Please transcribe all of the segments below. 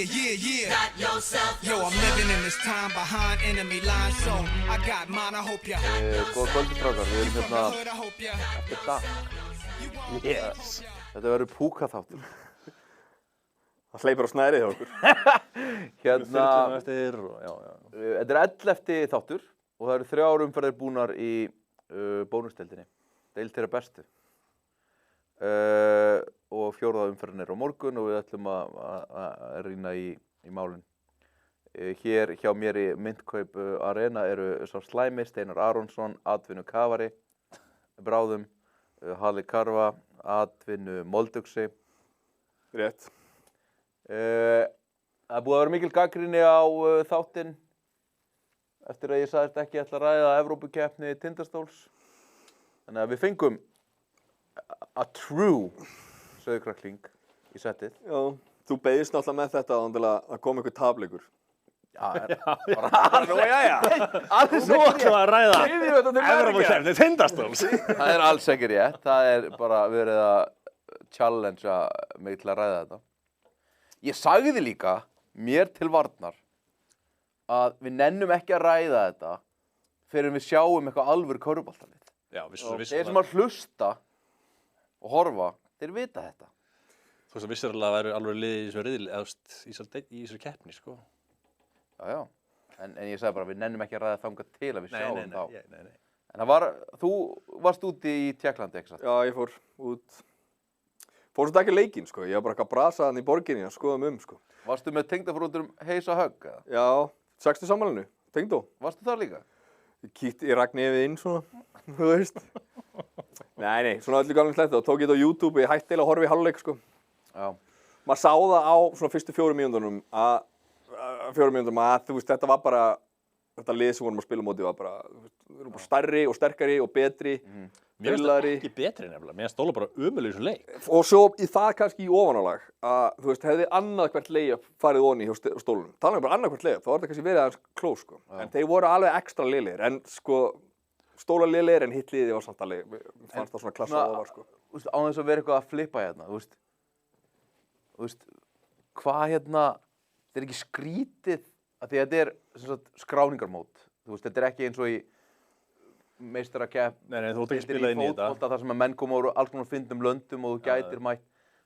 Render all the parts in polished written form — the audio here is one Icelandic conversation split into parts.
yeah. Yo, I'm living in this time behind enemy lines, so I got mine, I hope ya. Góða kvöldi strákar, við erum hérna Hood, I hope ya. eftir dag. Yes. Þetta verður púkaþáttur. Það hleypur á snærið hjá okkur. Hérna, eftir og já. þetta er 11. þáttur og það eru 3 umferðir búnar í bónusdeildinni. Deild þeirra bestu. Og 4. umferðin er á morgun og við ætlum að rýna í málin. Hér hjá mér í Myndkaup Arena eru sá slæmi, Steinar Aronsson, atvinnu kafari, bráðum, Halli Karfa, atvinnu moldugsi. Rétt. Það er búið að vera mikil gagnrýni á þáttinn eftir að ég sagðist ekki ætla að ræða Evrópukeppni Tindastóls. Þannig að við fengum a true sauðkrakling í settið. Já, þú beðist náttúrulega með þetta til að koma ykkur tapleikur. Já, bara Nú, jæja. Nú ætlum við að ræða Evrópukeppni Tindastóls. Það er alls ekki rétt. Það er bara verið að challengea mig til að ræða þetta. Ég sagði líka mér til varnar að við nennum ekki að ræða þetta fyrir við sjáum eitthvað alvöru körfuboltalið. Já, Þeir sem að hlusta og horfa, þeir vita þetta. Þú veist að vissir alveg að væru alveg liðið í þessu riðli, í þessu keppni, sko. Já. En ég sagði bara við nennum ekki að ræða þangað til að við sjáum þá. Nei. En það var, þú varst úti í Tékklandi, ekki satt? Já, ég fór út. Fór svo ekki leikinn, sko. Ég var bara eitthvað brasaðan í borginni að skoða sko. Varstu með tengdafóruðum Heisa Högg, eða? Já, 60 sammælinu. Tengdó. Varstu þar líka? Ég rak nefið inn svona, þú veist. Nei, svona öllu galinn hlætti og tók ég þetta á YouTube og ég hætti eiginlega að horfa í hálfleik, sko. Já. Maður sá það á svona fyrstu 4 mínúndunum að þú veist, þetta var bara, þetta lið sem vorum að spila á móti var bara, við erum bara stærri og sterkari og betri, Mér finnst það ekki betri nefnilega, mér finnst Óla bara ömurlegur í þessum leik. Og svo í það kannski í ofanálag að, þú veist, hefði annað hvert layup farið onni hjá stólunum. Talaðu bara annað hvert layup, þá var þetta kannski verið aðeins close, sko. Já. En þeir voru alveg ekstra lélegir, en sko, stólar lélegir en hitt liðið var samt alveg, mér fannst það svona klassa ofar, sko. Þú veist, á þess að vera eitthvað að flippa hérna, þú veist, hvað hérna, þetta er ekki skrítið, að því að þetta er sem sagt, skráningarmót. Þú veist, þetta er ekki eins og í meistarakepp, Nei, þú ert ekki að spila inn í þetta. fótbolta þar sem að menn koma úr alls konar fyndnum löndum og þú gætir mætt.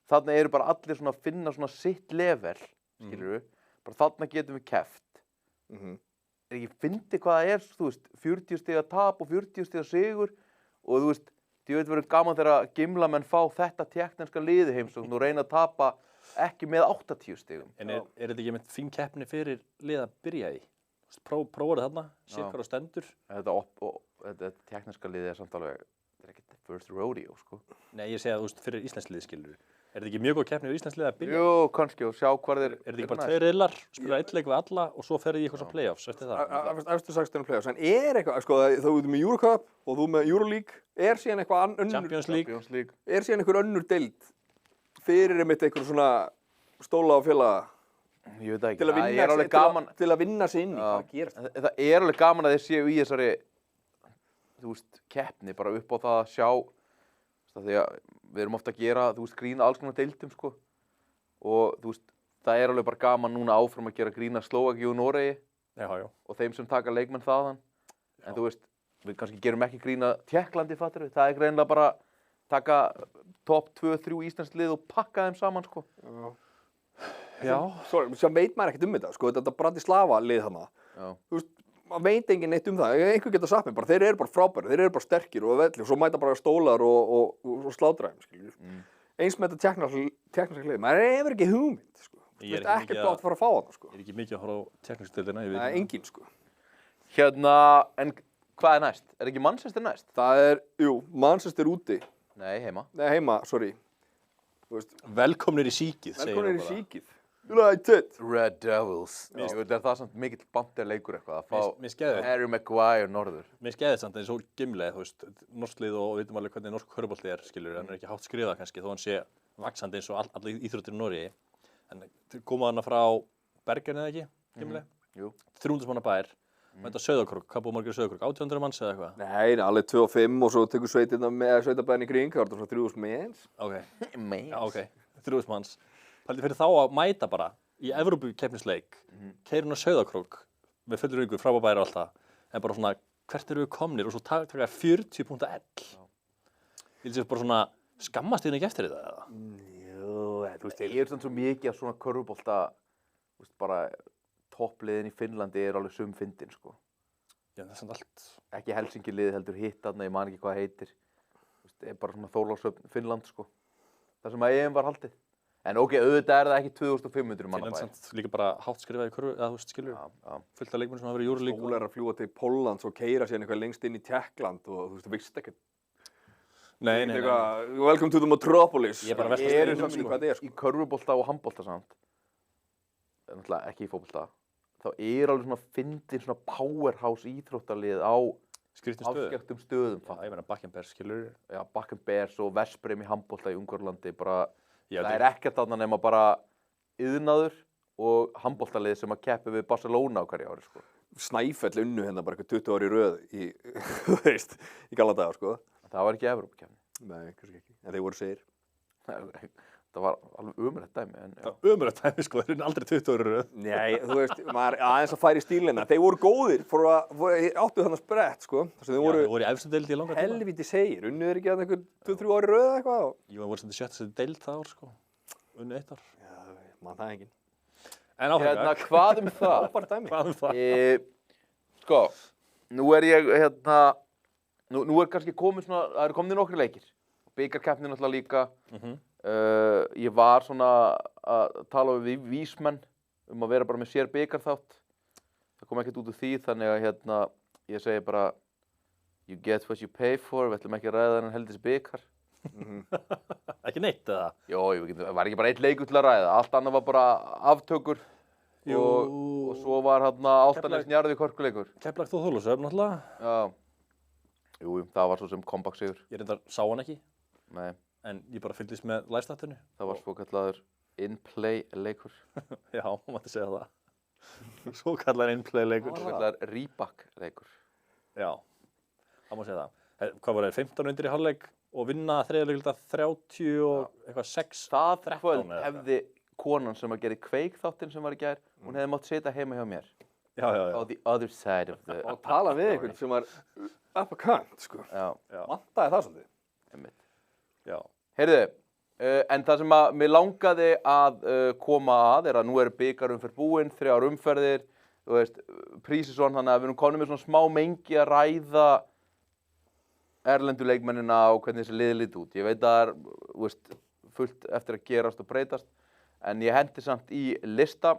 Þarna eru bara allir svona að finna svona sitt level, skilurðu. Bara þarna getum við keppt. Er ekki fyndið hvað það er, þú veist, 40 stiga tap og 40 stiga sigur og þú veist, ég veit verið gaman þegar gimlamenn fá þetta tékkneska liði heimsókn og reyna að tapa ekki með 80 stigum. En er þetta ekki með fín keppni fyrir lið að byrja í? Prófaðu þarna, sé hvað á stendur. Þetta tékkneska liði er samt alveg, þetta er ekki first rodeo, sko. Nei, ég segi að þú veist fyrir Íslands lið, skilur. Er þetta ekki mjög góð keppni fyrir Íslands lið að byrja? Jú, kannski, og sjá hvar þeir... Er þetta ekki bara 2 riðlar, spila 1 leik við alla og svo ferðu í eitthvað svona playoffs eftir það? Eftir 16 playoffs, en er eitthvað, sko, þú ert með Eurocup og þú með Euroleague, er síðan eitthvað önnur... Champions League. Er síðan einhver önnur deild fyrir einmitt einhver svona stóla og félaga Ég veit það ekki. til að vinna sig inn í hvað gerist. Það er alveg gaman að þeir séu í þessari, þú veist, keppni bara upp á það að sjá, því að við erum ofta að gera, þú veist, grína alls konar deildum, sko. Og þú veist, það er alveg bara gaman núna áfram að gera grína Slóvakíu og Noregi og þeim sem taka leikmenn þaðan. En þú veist, við kannski gerum ekki grína Tékklandi, fattar við. Það er greinilega bara taka topp 2-3 íslensk lið og pakka þeim saman, sko. Já. Svo veit maður ekkert þetta, sko, þetta Bratislava lið þarna. Þú veist, maður veit enginn neitt það. Einhver geta sagt mér bara, þeir eru bara frábæri, þeir eru bara sterkir og velli og svo mæta bara stólar og slátra þeim, skiljur. Eins með þetta tékkneska lið, maður hefur ekki hugmynd, sko. Þú veist, ekkert hvað að fara að fá þarna, sko. Ég er ekki mikið að horfa á tékknesku deildina, Nei, enginn, sko. Hérna, en hvað er næst? Er ekki Manchester næst? Það er, Manchester úti. Nei, heima. Nei, heima, sorry. Þú veist, velkomnir í síkið, velkomnir í síkið. United. Red Devils. Það er það samt mikill banderleikur eitthvað að fá Harry Maguire norður. Mér skeiði samt eins og gimlega, þú veist, norsklið og við veitum alveg hvernig norsk körfubolti er, skilur, hann er ekki hátt skrifað kannski, þó hann sé vaxandi eins og allir íþróttir í Noregi. En koma hana frá Bergen eða ekki, gimlega? Jú. 300 manna bær, mæta Sauðárkrók, hvað búið margir Sauðárkrók, 1800 manns eða eitthvað? Nei, alveg 2 og 5 og svo tekur sveitabæðin í kring, það var svona 3000 manns. Ok, 3000 manns. Pældi fyrir þá að mæta bara í Evrópukeppnisleik, keyrir hún á Sauðárkrók með fullur yngur, frábær bæri og allt það, en bara svona, hvert eru við komnir og svo taka 40.L. Ég sé bara svona, skammast þín ekki eftir þetta eða? Jú, þú veist, Ég samt svo mikið af svona körfubolta, þú veist, bara toppliðin í Finnlandi alveg fyndin, sko. Já, það er samt allt. Ekki Helsingi-liðið heldur hitt þarna, ég man ekki hvað heitir. Þú veist, bara svona Þorlákshöfn, Finnland, sko. Það sem að EM var haldið. En ok, auðvitað það ekki 2500 manna bæ. Finnland samt líka bara hátt skrifað í körfu, eða þú veist, skilur, fullt af leikmennum sem hafa verið í Júralík. Skólar að fljúga til Póllands og keyra síðan eitthvað lengst inn í Tékkland og þú veist, þú veist ekkert. Nei. Welcome to the Metropolis. Ég er bara að velta Eru steinum, samt í sko. hvað þetta er, sko. Í körfubolta og handbolta samt, náttúrulega ekki í fótbolta, þá alveg svona fyndin svona powerhouse íþróttalið á Skrýttum stöðum. afskekktum stöðum. Já, ég meina Bakkenberg, skilur. Já, Bakkenbergs og Veszprém í handbolta í Ungverjalandi, bara, Já, það ekkert þarna nema bara iðnaður og handboltalið sem að keppi við Barcelona á hverju ári, sko. Snæfell unnu hérna bara eitthvað 20 ári í röð í, þú veist, í gamla daga, sko. Það var ekki Evrópukeppni. Nei, kannski ekki. En þeir voru segir. Það var alveg ömurlegt dæmi, en já. Það var ömurlegt dæmi, sko, þeir eru aldrei 20 ára röð. Nei, þú veist, maður aðeins að færa í stílina. Þeir voru góðir, áttu þarna sprett, sko. Þess að þeir Þeir voru í efstu deild í langa tíma. helviti segir. Unnu þeir ekki að einhver 2-3 ári í röð eða eitthvað? Jú, það voru sem þetta sjötta deild það ár, sko. Unnu 1 ár. Já, mann það enginn. En áfram, Hérna, hvað það? Frábært dæmi. hvað það? Sko, nú ég, nú kannski komið svona, það eru komin nokkri leikir. Bikarkeppnin náttúrulega líka. Ég var svona að tala við vísmenn að vera bara með sér bikarþátt. Það kom ekkert út úr því, þannig að ég segi bara you get what you pay for, við ætlum ekki að ræða þennan heldis bikar. Ekki neitt, eða? Jó, það var ekki bara einn leikur til að ræða, allt annað var bara aftökur og svo var Álftanes Njarðvík hörkuleikur. Keflavík Þór Þorlákshöfn, náttúrulega. Já, jú, það var svo sem comeback sigur. Ég reyndar sá hann ekki, Nei, en ég bara fylgdist með live-statinu. það var svo kallaður in-play leikur, Já, mátti segja það. Svo kallar in-play leikur. svo kallaður Reebok leikur. Já, það má segja það. Hvað var það, 15 undir í hálfleik og vinna þriðjuleikilda 30 og eitthvað 6, Það 13 kvöld eða hefði konan sem að gera kveikþáttinn sem var í gær, hún hefði mátt sitja heima hjá mér. Já. On the other side of the... Og tala við einhvern sem var up a cunt, sko. Já, Vantaði það svolítið. einmitt. Já. Heyrðu, en það sem að mér langaði að koma að er að nú eru bikarumferð búin, 3 umferðir, þú veist, prísisson, þannig að við erum komin með svona smá mengi að ræða erlendu leikmennina og hvernig þessi liði liti út. Ég veit að það er, þú veist, fullt eftir að gerast og breytast, en ég hendi samt í lista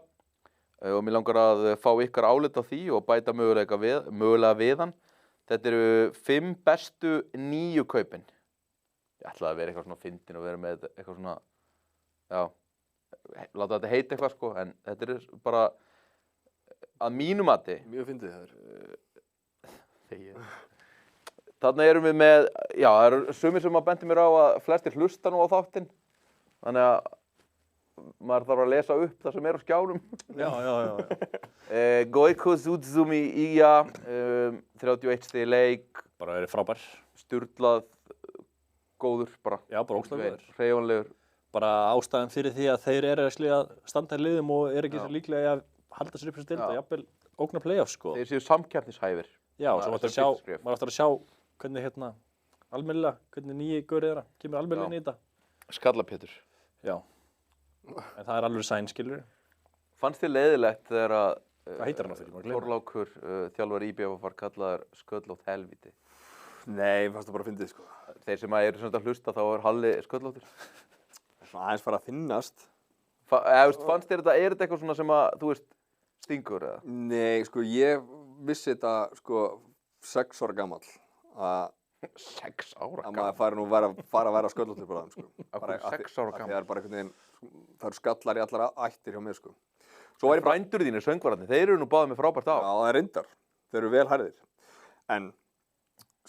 og mér langar að fá ykkar álit á því og bæta mögulega við hann. Þetta eru 5 bestu nýju kaupin. Ég ætlaði að vera eitthvað svona fyndin og vera með eitthvað svona, já, láta þetta heita eitthvað, sko, en þetta er bara að mínu mati. Mjög fyndið það. Þarna erum við með, já, það eru sumir sem að bendi mér á að flestir hlusta nú á þáttinn, þannig að maður þarf að lesa upp það sem er á skjánum. Já. Goiko Sutsumi Iya, 31 stig í leik, Bara verið frábær. sturlað, góður, bara. Já, bara ógeðslega góður. Hreyfanlegur. Bara ástæðan fyrir því að þeir eru að standa í liðum og eru ekki svo líklega að halda sér upp sem stilda, jafnvel ógna play-offs, sko. Þeir séu samkeppnishæfir. Já, svo Það er maður fyrsta áttur að sjá hvernig almennilega, hvernig nýji gaurið þeirra kemur almennilega inn í þetta. Skallapétur. Já. En það er alveg sæn, skilur. Fannst þér leiðilegt þegar að Hvað heitir hann aftur? Ég má gleyma. Þorlákur, þjálfari IBF var kallaður sköllótt helvíti. Nei, fannst það bara fyndið, sko. Þeir sem eru svona að hlusta, þá er Halli sköllóttur. Svona aðeins fara að finnast. Fannst þér þetta, er þetta eitthvað svona sem að, þú veist, stingur eða? Nei, sko, ég vissi þetta, sko, 6 ára gamall. Að 6 ára að maður fari nú fara að vera sköllóttur bara, sko. Af hverju 6 ára gamall? Það er bara einhvern veginn, það eru skallar í allar ættir hjá mér, sko. Svo væri frændur þínir, söngvararnir, þeir eru nú báðið með frábært á. Já, það er reyndar. Þeir eru vel hærðir. En,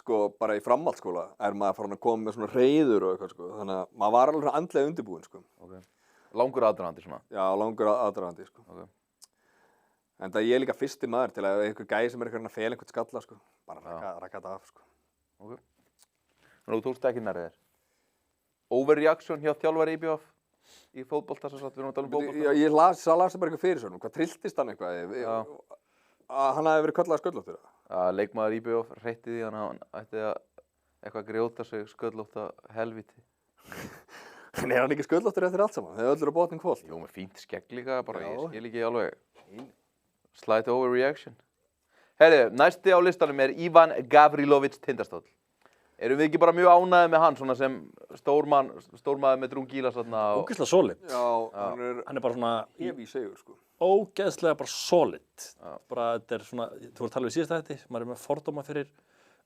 sko, bara í framhaldsskóla er maður farin að koma með svona reiður og eitthvað, sko. Þannig að maður var alveg andlega undirbúinn, sko. Okay. Langur aðdragandi svona. Já, langur aðdragandi, sko. Okay. En það ég er líka fyrsti maður til að einhver gæi sem er eitthvað að fela einhvern skalla, sko. Bara raka þetta af, sko. Okay. Nú tókst ekki nærið þér. Overreaction hjá þjálfari IBF? í fótbolta sem sagt, við erum að tala um fótbolta. Já, ég las það bara eitthvað fyrir svona, hvað trilltist hann eitthvað? Að hann hafi verið kallaður sköllóttur? Leikmaður IBF reytti því að hann ætti að eitthvað grjóta sig sköllótta helviti. En hann ekki sköllóttur eftir allt saman? Þegar öll eru botnin kvöld? Jú, með fínt skegg líka, bara ég skil ekki alveg. Slight overreaction. Herri, næsti á listanum Ivan Gavrilović Tindastóll. Erum við ekki bara mjög ánægðir með hann, svona sem stórmaður með drungíla svona? Ógeðslega solid. Já, hann er bara svona hefi segur, sko. Ógeðslega bara solid. Bara þetta svona, þú voru að tala við síðast þetta, maður með fordóma fyrir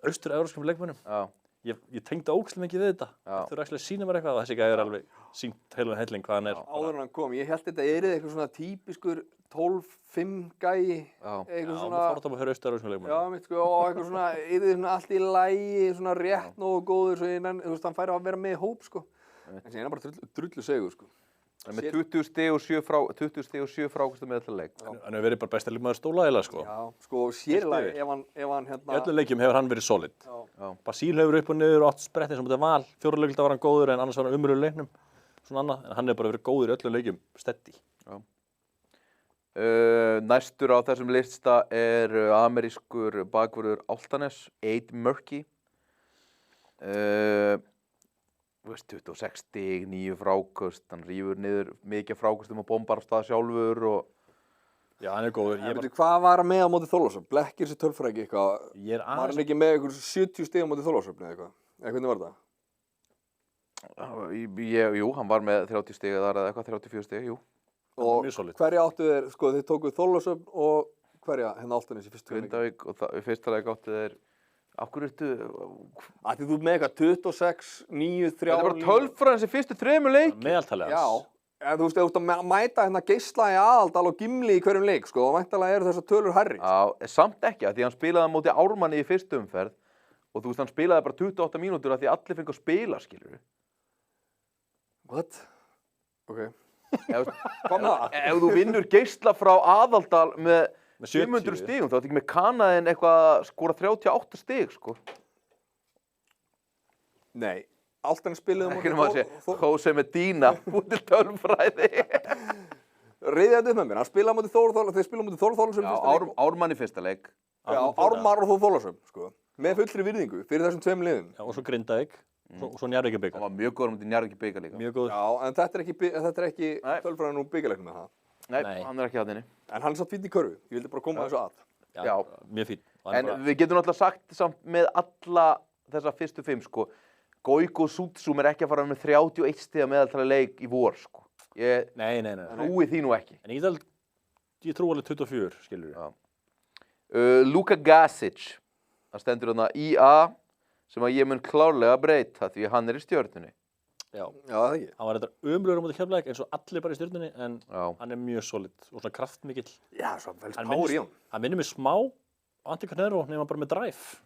austur-evrópskum leikmönnum. Já. Ég tengdi ógeðslega mikið við þetta. Þú eru að sýna mér eitthvað og þessi gæði alveg sýnt helling hvað hann er. Áður en hann kom, ég held þetta eitthvað svona típiskur 12-5 gæi. Já, með fordóma fyrir austur-evrópskum leikmönnum. Já, mitt sko, og eitthvað svona, svona allt í lagi, svona rétt nógu góður, svo þú veist, hann færi að vera með í hóp, sko. En síðan er bara drullu segur, sko. Með 20 stig og 7 frákostum með þetta leik. Hann hefur verið bara besta leikmaður stóla eiginlega, sko. Já, sko, sérlega, ef hann hérna... Í öllum leikjum hefur hann verið solid. Basíl hefur upp og niður og 8 spretti sem þetta val. 4 leikilda var hann góður en annars var hann umröðu leiknum. Svona annað, en hann hefur bara verið góður í öllum leikjum, steady. Næstur á þessum lista amerískur bakvörður Álftanes, Aid Murky. 26 stig, 9 frákost, hann rífur niður mikið frákostum og bombar af stað sjálfur og... Já, hann er góður. Hvað var hann með á móti Þorlákshöfn? Blekkir sér tölfræki eitthvað? Var hann ekki með eitthvað 70 stig á móti Þorlákshöfn eða eitthvað? Eða hvernig var það? Jú, hann var með 30 stig eða eitthvað, 34 stig, jú. Og hverja áttu þeir, sko, þeir tókuð Þorlákshöfn og hverja hérna Álftanes í fyrstu leik? Grindavík og í fyrsta leik áttu þeir... Af hverju ertu... Ætti þú með eitthvað 26, 9, 3... Þetta er bara tölfræðin sem fyrstu 3 leiki. Meðaltalið hans. Já, en þú veist, ef þú ert að mæta hérna Geisla í Aðaldal og Gimli í hverjum leik, sko, og væntanlega eru þessar tölur hærri. Já, samt ekki, af því hann spilaði á móti Ármanni í fyrstu umferð og þú veist, hann spilaði bara 28 mínútur af því allir fengu að spila, skilur við. What? Ok. Ef þú vinnur Geisla frá Aðaldal með 500 stigum, þá ertu ekki með Kanaðinn eitthvað að skora 38 stig, sko. Nei, Álftanes spilaði ekki nema að sé, Jose Medina, út í tölfræði. Reiði þetta upp með mér, hann spilaði á móti Þór, þeir spilaði á móti Þór Þorlákshöfn í fyrsta leik. Ármann í fyrsta leik. Já, Ármann og Þór Þorlákshöfn, sko. Með fullri virðingu fyrir þessum 2 liðum. Já, og svo Grindavík, og svo Njarðvíkarbikar. Hann var mjög góður á móti Njarðvíkarbikar líka. Mjög góður. Já, en þetta er ekki tölfræðin úr bikarleiknum með það. Nei, hann er ekki að henni. En hann er samt fínn í körfu, ég vildi bara koma þessu að. Já, mjög fín. En við getum náttúrulega sagt samt með alla þessa fyrstu 5, sko. Goiko Sútsum er ekki að fara með 31 stiga meðaltali leik í vor, sko. Nei. Trúi því nú ekki. En ég trú alveg 24, skilur við. Luka Gasic, það stendur þarna IA, sem að ég mun klárlega breyta því hann er í Stjörnunni. Já, það ekki. Hann var þetta umröður á móti Keflavík eins og allir bara í Stjörnunni, en hann er mjög solid og svona kraftmikill. Já, svo velst pár í hann. Hann minnir mig smá á Antti Carnero nema bara með drive.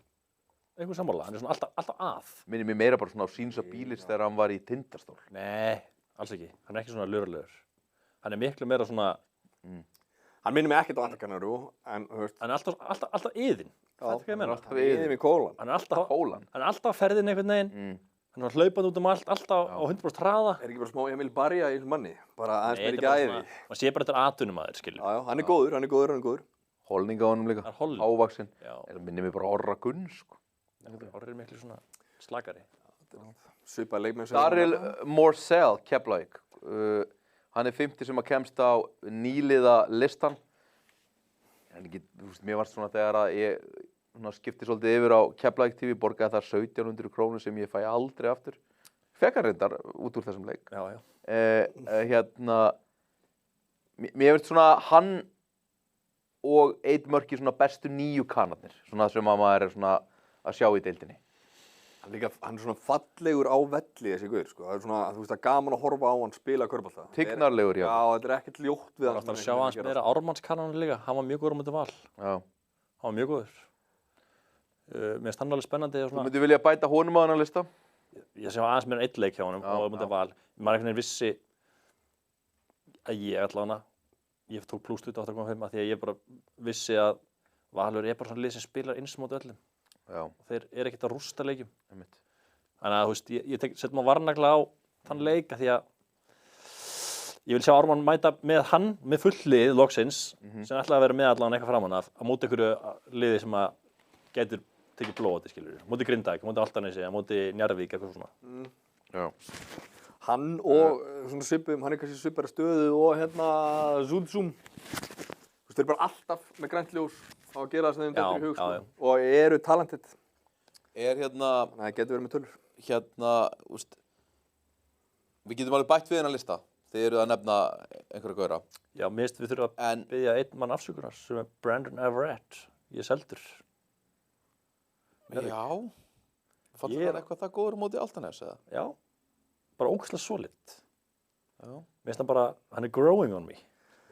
Einhver sammála, hann er svona alltaf að. Minnir mig meira bara svona á Sýnsa Bílis þegar hann var í Tindastól. Nei, alls ekki. Hann er ekki svona luralegur. Hann er miklu meira svona... Hann minnir mig ekkert á Antti Carnero, en þú veist... Hann er alltaf iðinn. Já, hann er alltaf iðinn í kólan. Hann er alltaf á ferðinni einhvern veginn. Hann var hlaupandi út allt, alltaf á 100% hraða. Er ekki bara smá Emil Barja í þessum manni? Bara aðeins meira ekki æði. Man sé bara þetta atvinnumaður, skilur. Já, hann er góður. Holning á honum líka, ávaxinn. Það minnir mig bara Orra Gunn, sko. Orri er miklu svona slakari. Svipaði leikmenn sem... Daryl Morsell, Keflavík. Hann er 50 sem að kemst á nýliða listan. En ekki, þú veist, mér varst svona þegar að ég... skipti svolítið yfir á Keflavík TV, borgaði þar 1700 krónur sem ég fæ aldrei aftur. Fekk hann reyndar út úr þessum leik. Já. Mér finnst svona hann og Eid Murky svona bestu 9 kanarnir, svona sem að maður er svona að sjá í deildinni. Hann er svona fallegur á velli þessi guður, sko. Það er svona, þú veist, það er gaman að horfa á hann spila körfubolta. Tignarlegur, já. Já, þetta er ekkert ljótt við hann. Það var að sjá hans meira Ármannskananum líka, hann var mjög góður á móti Val. Já. Hann var mjög góður. Mér finnst hann alveg spennandi. Þú myndir vilja bæta honum á þennan lista? Ég sé aðeins meira en 1 leik hjá honum á móti Val. Maður einhvern veginn vissi að ég allavega, ég tók plus 28,5 af því að ég bara vissi að Valur er bara svona lið sem spilar eins móti öllum. Já. Og þeir eru ekkert að rústa leikjum. Þannig að þú veist, ég set maður varnagla á þann leik af því að Ég vil sjá Ármann mæta með hann, með fullið loksins, sem ætlaði að vera með allan eitthvað framan af, á móti einhverju liði sem að getur tekið blóð, skilur. Móti Grindavík, móti Álftanesi, móti Njarðvík, eitthvað svona. Já. Hann og svona svipum, hann er kannski svipara stöðu og hérna Zúdzum. Þú veist, þeir eru bara alltaf með grænt ljós á að gera það sem þeim dettur í hug, sko. Og eru talented. Hérna... Þannig að það getur verið með tölur. Hérna, úst, við getum alveg bætt við hennar lista. Þið eruð að nefna einhverja gauðra. Já, mér finnst við þurfum að biðja einn mann afsökunar sem er Brandon Everett. Ég er seldur. Já. Fannst það eitthvað það góður á móti Álftanes, eða? Já. Bara ógeðslega solid. Já. Mér finnst hann bara, hann er growing on me.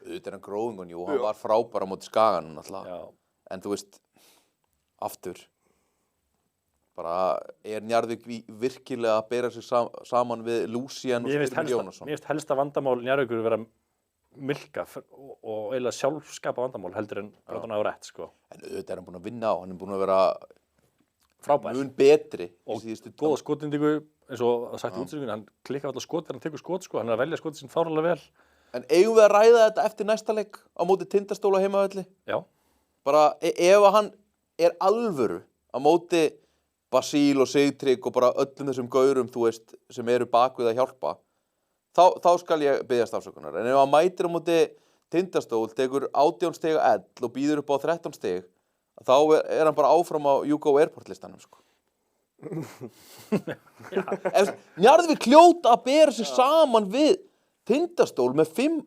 Auðvitað er hann growing on you og hann var frábær á móti Skaganum alltaf. Já. En þú veist, aftur, bara er Njarðvík virkilega að bera sig saman við Lúsíen og Styrmir Jónasson? Mér finnst helsta vandamál Njarðvíkur vera milka og eiginlega sjálfskapa vandamál heldur en Brandon Everett, sko. En auðvitað er hann búinn að vinna á, hann er búinn að vera frábær. Mun betri og góða skotindingu, eins og sagt í útsendingunni, hann klikkar alltaf skot þegar hann tekur skot, sko. Hann er að velja skotið sín fáránlega vel. En eigum við að ræða þetta eftir næsta leik á móti Tindastóla heimavelli? Já. Bara ef hann er alvöru á móti Basíl og Sigtrygg og bara öllum þessum gaurum, þú veist, sem eru bakvið að hjálpa, þá skal ég biðjast afsökunar. En ef hann mætir á móti Tindastól, tekur 18 stiga ell og býður upp á 13 stig, þá er hann bara áfram á Jugo Airport listanum, sko. Njarðvík hljóta að bera sig saman við Tindastól með 5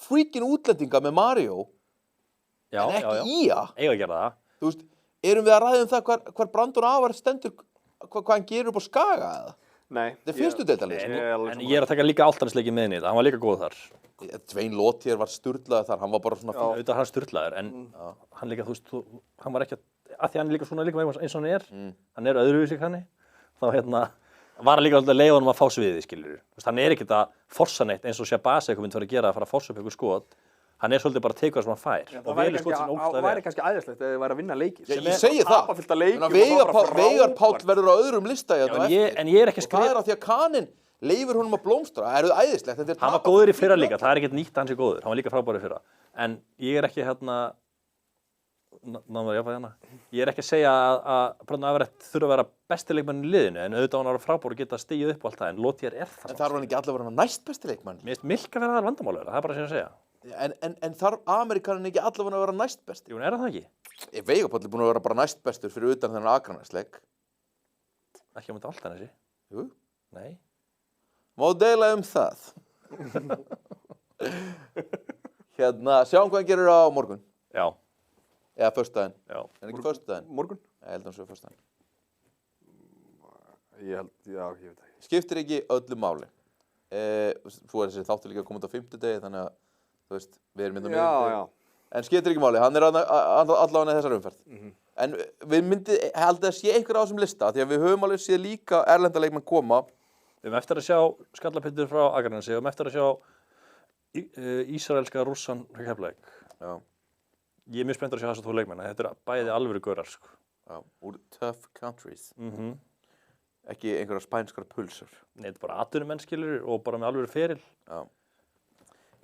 freaking útlendinga með Mario, en ekki Ía. Eiga að gera það. Þú veist, erum við að ræða um það hvar Brandon Everett stendur, hvað hann gerir upp á Skaga, eða? Nei. Þetta er fyrstu deildarlið, sko. En ég er að taka líka Álftanesleiki með henni, hann var líka góð þar. Svein Lothier var sturlaður þar, hann var bara svona... Auðvitað hann sturlaður, en hann líka, þú veist, hann var ekki að því hann líka svona líka eins og hann er, hann er öðruvísi kanni, þá var hann líka alltaf leið honum að fá sviðið, skilur. Þú veist, hann er ekkert að forsa neitt eins og Shabazz eitthvað myndi að fara að forsa upp eitthvað skot. Hann er svolítið bara að teka það sem hann fær. Já, það væri kannski æðislegt ef þið væri að vinna leiki. Ég segi það. Veigar Páll verður á öðrum lista hérna eftir. En ég er ekki að skrifa. Og það er af því að Kaninn leifir honum að blómstra. Það er æðislegt. Hann var góður í fyrra líka. Það er ekkert nýtt að hann sé góður. Hann var líka frábær í fyrra. En ég er ekki ég er ekki að segja að Brandon Everett þurfa að vera besti leikmann í liðinu, en auðvitað hann var frábær og geta stigið upp og allt það, en Lothier er það. En þarf hann ekki allavega að vera næst besti leikmann? Mér finnst Milka vera það vandamál, það er bara sem ég segja. En þarf Amerikanin ekki allavega að vera næst bestur? Jú, er það ekki? Veigar Páll er búinn að vera bara næst bestur fyrir utan þennan Akranesleik. Ekki á móti Álftanesi? Jú. Nei. Má deila um það. Sjáum hvað hann gerir á morgun. Já. Eða föstudaginn. Já. En ekki föstudaginn? Morgun? Ég held að hann séu föstudaginn. Ég veit ekki. Skiptir ekki öllu máli. Svo er þessi þáttur líka að koma út á 5. degi, þannig að, þú veist, við erum mynda Já. En skiptir ekki máli, hann er allavega í þessar umferð. En við held að sé einhver á þessum lista, því að við höfum alveg séð líka erlenda leikmenn koma. Við höfum eftir að sjá skallapindur frá Akranesi, við höfum eftir að sjá ísraelska Rússan frá Keflavík. Já. Ég er mjög spenntur að sjá þess að þú leikmenn, þetta er bæði alvöru gaurar, sko. Já, úr tough countries. Ekki einhverja spænskar pulsur. Nei, þetta er bara atvinnumenn, skilur, og bara með alvöru feril. Já.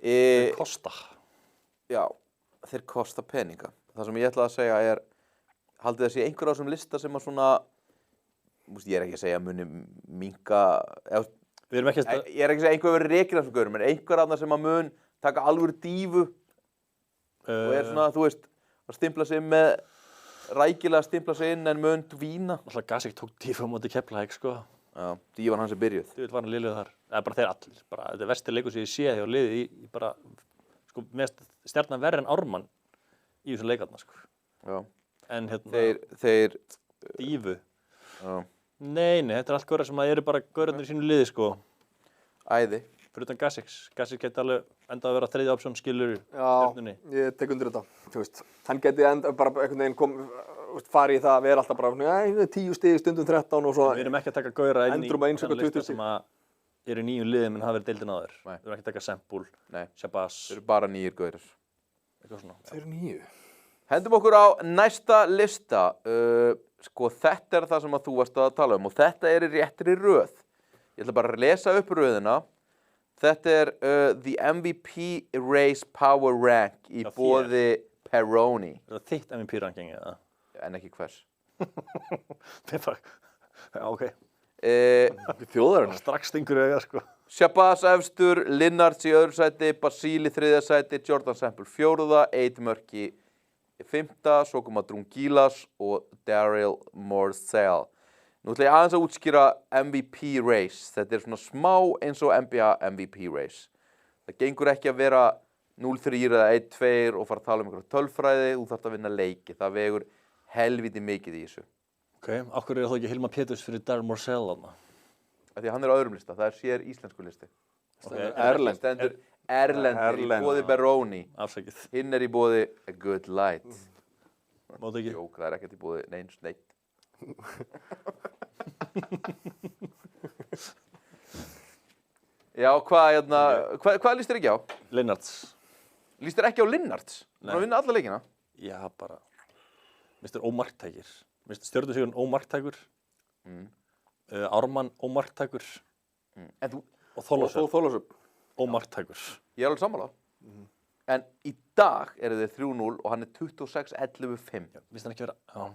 Þeir kosta. Já, þeir kosta peninga. Það sem ég ætla að segja er, haldið að sé einhver á þessum lista sem að svona, ég er ekki að segja muni minka, Við erum ekki að... Ég er ekki að segja einhver verið rekin af þessum gaurum, en einhver annað sem að mun taka alvöru dífu og er svona, þú veist, að stimpla sig með rækilega stimpla sig inn en mun dvína. Alltaf Gasek tók dífu á móti Keflavík, sko. Já, dífan hans er byrjuð. Þú veit, var hann liðlega þar. Það er bara þeir allir. Þetta er versti leikur sem ég sé þegar liðið í bara, sko, mest stjarnan verri en Ármann í þessu leikarna, sko. Já. En Þeir dífu. Já. Nei, þetta er allt gaurar sem eru bara gaurarnir í sínu liði, sko. Æði. Fyrir utan Gaseks. Gasek geti alveg endað að vera þriðja option skilur stjörnunni. Já, ég tek undir þetta. Þú veist, hann geti bara einhvern veginn farið í það að vera alltaf bara 10 stig, stundum 13 og svo. Við erum ekki að taka gaura inn í þennan lista sem eru í nýjum liðum en hafa verið deildin áður. Nei. Við erum ekki að taka Sempúl, Shabazz. Þeir eru bara nýjir gaurar. Eitthvað svona. Þeir eru nýju. Hendum okkur á næsta lista. Sko, þetta er það sem að þú varst að tala um og þetta er í réttri röð. Ég ætla bara að lesa upp röðina. Þetta er The MVP Race Power Rank í Já, þér. boði Peroni. Er það þitt MVP-ranking eða? En ekki hvers. Það er bara, já, ok. Þjóðarinnar. Strax stingur auga, sko. Shabazz efstur, Linnards í öðru sæti, Basile í þriðja sæti, Jordan Sample fjórða, Eid Murphy í fimmta, svo koma Drungilas og Daryl Morsell. Nú ætla ég aðeins að útskýra MVP race. Þetta er svona smá eins og NBA MVP race. Það gengur ekki að vera 0-3 eða 1-2 og fara að tala um einhverja tölfræði, þú þarft að vinna leiki. Það vegur helviti mikið í þessu. Ok, af hverju er það ekki Hilmar Péturs fyrir Daryl Morsell þarna? Því að hann er á öðrum lista, það er sér íslensku listi. Okay. Erlend. Stendur Erlendur í boði Peroni. Afsakið. Hinn er í boði A Good Light. Máttu ekki? Jók, það er ekkert í boði neins neitt. Já, hvað líst þér ekki á? Linnards. Líst þér ekki á Linnards? Hann að vinna alla leikina? Já, bara. Mr. Ómarktækir. Mr. Stjörnusigurinn Ómarktækur. Ármann Ómarktækur. En þú, Og Þorláksöfn. Ómarktækur. ég er alveg sammála. En í dag eru þið 3-0 og hann er 26-11-5. Vist hann ekki vera, já.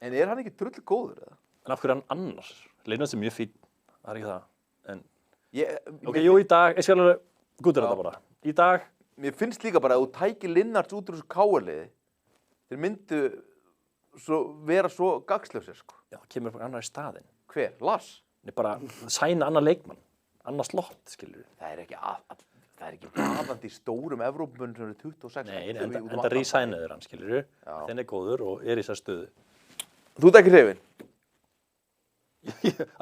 En er hann ekki drull góður eða? En af hverju er hann annars? Linnards er mjög fín. Það er ekki það. En, Ok, jú, í dag, ég skal alveg gútur þetta bara. Í dag, Mér finnst líka bara að þú tækir Linnards út úr þessu KR-liði. Þeir myndu vera svo gagslausir, sko. já, það kemur bara annar í staðinn. Hver? Lars? Það er bara sæna annar leikmann. Annar slott, skilur við. Það er ekki aðandi í stórum Evrópumönnum sem eru 26. Nei, enda rísænaður hann, skilur við. Þinn er góður og er í þessar stöðu. Þú ert ekki hrifinn?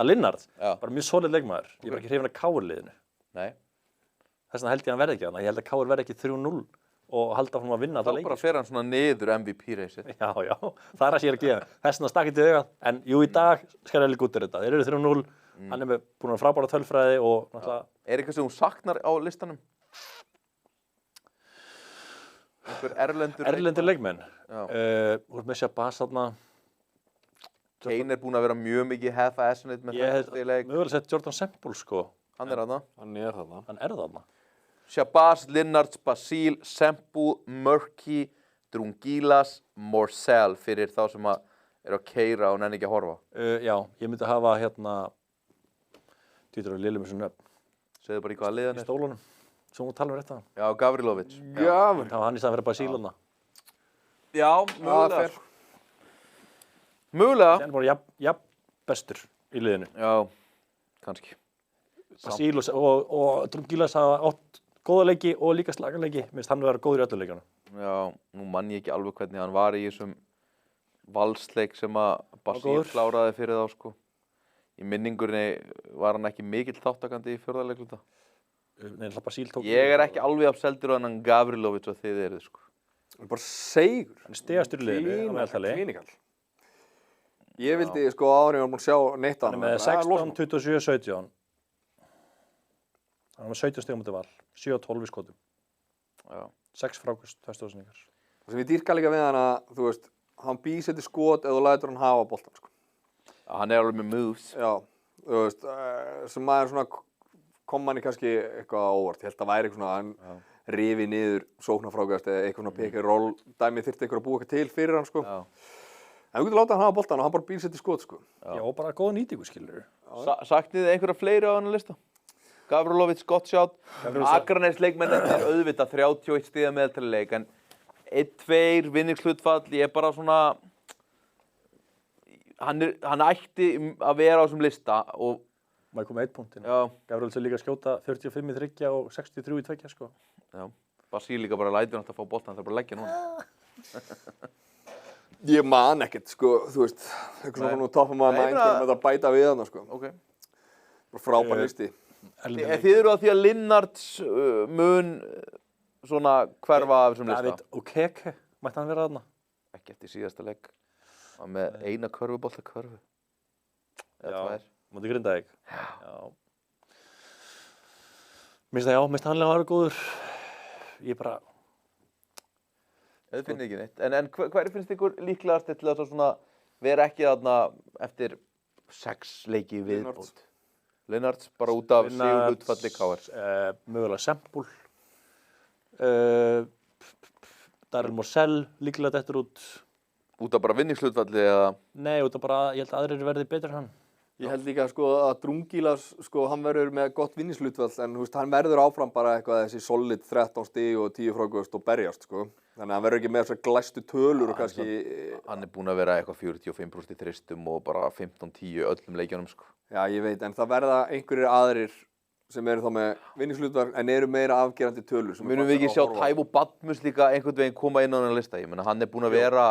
Að Linnards, Já. bara mjög solid leikmaður. Ég er bara ekki hrifinn af KR-liðinu. Nei. Þess vegna held ég að hann verði ekki þarna. Ég held að KR verði ekki 3-0 og halda áfram að vinna Þá alla leiki. bara fer hann svona niður MVP-reysið. Já, já, það er það sem ég er að gefa. Þess vegna stakk ekki augað. En jú, í dag skal ég alveg gútur þetta. Þeir eru 3-0, hann er búinn að frábæra tölfræði og náttúrulega... Er eitthvað sem hún saknar á listanum? Einhver Erlendur leikmenn. Já. Þú ert með Shabazz þarna. Kane er búinn að vera mjög mikið half-assonate með Ég hef þetta í leik. mögulega sett Jordan Sample, sko. Hann er þarna. Hann er þarna. Hann er þarna. Shabazz, Linnards, Basile, Sample, Murphy, Drungilas, Morsell fyrir þá sem eru að keyra og nenni ekki að horfa. Já, ég myndi hafa hérna... Týtur að lilla með svona nöfn. Segðu bara í hvaða liðan Í er. stólunum. Sem hún talar rétt að hann. Já, Gavrilovic. Gafur. Það var hann í staðan fyrir Basile þarna. Já, mögulega. Mögulega. Það er bara jafn bestur í liðinu. Já, kannski. Basile og Drungilas hafa átt góða leiki og líka slaga leiki. Minnst hann vera góður í öllu leikjana. Já, nú mann ég ekki alveg hvernig hann var í þessum valsleik sem að Basile góður. kláraði fyrir þá, sko. Í minningunni var hann ekki mikill þáttakandi í fjórða leikluta. Nei, Basile tók... Ég er ekki alveg abseldur á hann Gavrilovic og þið eruð, sko. Hann er bara segur. Hann er stegastur í liðinu á meðaltali. Klínikall. Ég vildi, sko, áður ég var búinn að sjá neitt á Hann er með 16, 27, 17. Hann er með 17 stigum mútið val. 7 og 12 í skotum. Já. 6 frákust, 2000. Það sem ég dýrka líka við hann að, þú veist, hann bísetti skot eða þú lætur hann hafa boltan, sko. Hann er alveg með moves. Já, þú veist, sem maður svona kom manni kannski eitthvað á óvart. Ég held að væri eitthvað svona, hann rifi niður sóknarfrákast eða eitthvað svona pick and roll dæmi þyrfti einhver að búa eitthvað til fyrir hann, sko. Já. En þú getur látað hann hafa boltan og hann bara bísetti skot, sko. Já, og bara góða nýtingu, skilur. Saknið þið einhverja fleiri á hann að lista? Gavrilovic, gott sjátt. Akranæs leikmenn er auðvitað 31 stiga meðaltali en 1-2 vinningshlutfall, ég er bara svona hann ætti að vera á þessum lista og Má ég koma með 1 punktinn. já, Gavrilovic er líka að skjóta 45 í 3 og 63 í 2, sko. já, Basile líka bara lætur hann að fá boltan, það er bara að leggja núna. Ég man ekkert, sko, þú veist, eitthvað svona nú toppum maður Nei, mæn fyrir með að bæta við hann, sko. Ok. Bara frábær listi. Þið eru að því að Linnards mun svona hverfa af þessum lista. David Okeke, mætti hann vera þarna? Ekki eftir síðasta leik. Hann með eina körfubolta körfu. Eða tvær. Móti Grindavík. Já. Minnst það, já, minnst hann að vera góður. Ég bara... Þið finnir ekki neitt. En hver finnst ykkur líklegast til þess að svona vera ekki þarna eftir 6 leiki í viðbót? Lennarts bara út af sigurhlutfalli KR. Mögulega Sempúl. Darrell Morsell líklega dettur út. Út af bara vinningshlutfalli eða? Nei, út af bara, ég held að aðrir verði betur en hann. Ég held líka sko að Drungilas, sko, hann verður með gott vinningshlutvall en hann verður áfram bara eitthvað þessi solid 13 stig og 10 frákvöst og berjast, sko. Þannig að hann verður ekki með þessar glæstu tölur og kannski... Hann búinn að vera eitthvað 45% í þristum og bara 15-10 öllum leikjunum, sko. Já, ég veit, en það verða einhverjir aðrir sem eru þá með vinningshlutvall en eru meira afgerandi tölur. Munum við ekki sjá Taivo Badmus líka einhvern veginn koma inn á þennan lista? Ég meina, hann búinn að vera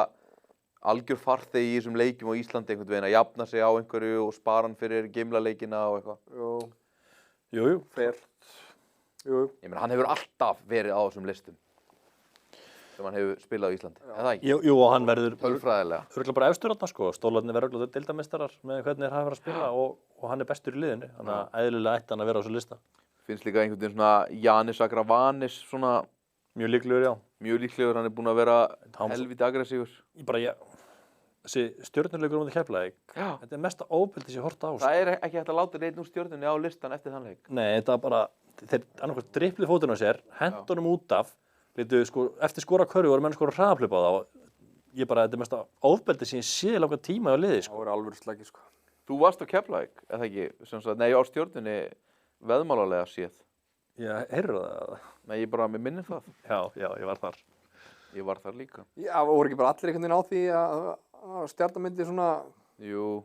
algjör farþegi í þessum leikjum á Íslandi einhvern veginn að jafna sig á einhverju og spara hann fyrir Gimla-leikina og eitthvað. Jú, fair. Jú. Ég meina, hann hefur alltaf verið á þessum listum sem hann hefur spilað á Íslandi, eða ekki? Jú, og hann verður Tölfræðilega. örugglega bara efstur þarna, sko. Stólarnir verður örugglega deildarmeistarar með hvernig þeir hafa verið að spila og hann bestur í liðinu. Þannig að eðlilega ætti hann að vera á þessu lista. Finnst líka einhvern veginn svona Janis Agravanis svona Mjög líklegur, já. mjög líklegur, hann búinn að vera helviti aggressífur. Þessi stjörnuleikur á móti Keflavík, þetta mesta óbildi sem ég horft á. Það ekki hægt að láta neitt úr stjörnunni á listan eftir þann leik. Nei, þetta bara, þeir annarkvæmt driplið fótinn á sér, hendunum út af, eftir skora körfu voru menn skora hraðaplöp á það og þetta er mesta óbildi sem ég sé langan tíma á liði, sko. Það voru alvöru slæki, sko. Þú varst á Keflavík, eða ekki? Nei, á stjörnunni veðmálalega séð. Já, heyrðu það? Nei, mér minnir það. Já, ég var þar. Ég var þar líka. Já, voru ekki bara allir einhvern veginn á því að stjarnamyndi svona Jú.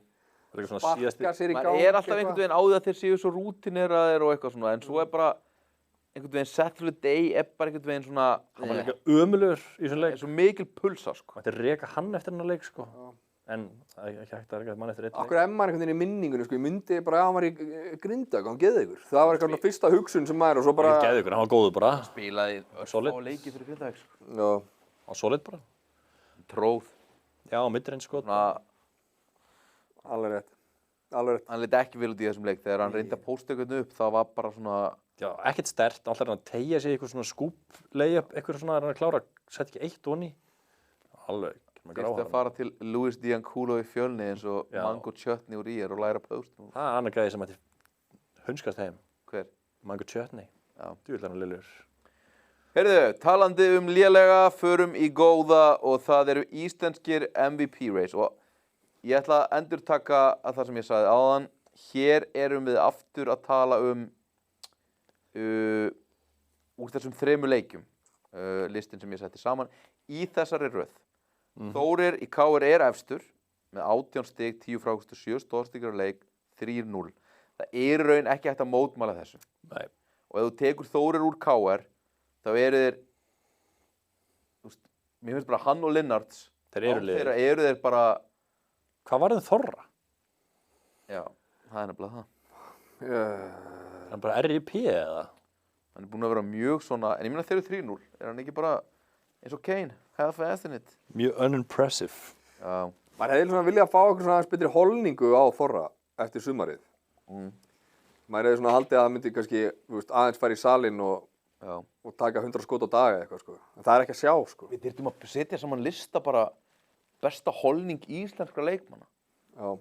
sparka sér í gang. Maður alltaf einhvern veginn á því að þeir séu svo rútineraðir og eitthvað svona, en svo bara einhvern veginn set for the day bara einhvern veginn svona... Hann var líka ömurlegur í þessum leik. Svo mikil pulsa, sko. Þetta reka hann eftir hennar leik, sko. En ekki hægt að reka mann eftir einn leik. Akkur maður einhvern veginn í minningunni, sko, ég myndi bara að hann var í Grindavík, hann Geðveikur. Það var eitthvað fyrsta hugsun sem maður og svo bara... Geðveikur, hann var góður bara. Spilaði solid. Á leiki fyrir Grindavík, sko. Já. Á solid bara. Tróð. Já, midrange skot. Alveg rétt. Alveg rétt. Hann leit ekki vel út í þessum leik. Þegar hann reyndi að pósta eitthvað upp, það var bara svona... Já, ekkert sterkt. Alltaf er hann að teygja sig eitthvað svona skúp, layup, eitthvað svona er hann að klára, setja ekki eitt onni. Alveg. Fyrst að fara til Luis Dianculo í Fjölni eins og Mango Chutney úr IR og læra post. Það er annar gæði sem ætti hunskast heim. Hver? Mango Chutney. Já. Djúvill er hann lillur. Heyrðu, talandi lélega, förum í góða og það eru íslenskir MVP race og ég ætla að endurtaka að það sem ég sagði áðan. Hér erum við aftur að tala úr þessum 3 leikjum, listin sem ég setti saman, í þessari röð. Þórir í KR efstur með 18 stig, 10 frákvæst og 7 stórstíkar leik, 3-0. Það raun ekki hægt að mótmæla þessu. Nei. Og ef þú tekur Þórir úr KR, þá eru þeir, mér finnst bara hann og Lennarts, þeirra eru þeir bara... Hvað var þeim Þorra? Já, það nefnilega það. Hann bara RIP eða? Hann búinn að vera mjög svona, en ég meina þeir eru 3-0, hann ekki bara eins og Kane, half-assed in it? Mjög unimpressive. Já. Maður hefði svona viljað að fá okkur svona betri holningu á Þorra eftir sumarið. Maður hefði svona haldið að það myndi kannski aðeins fara í salinn og taka 100 skot á dag eða eitthvað, sko. En það er ekki að sjá, sko. Við þyrftum að setja saman lista bara besta holning íslenskra leikmanna. Já.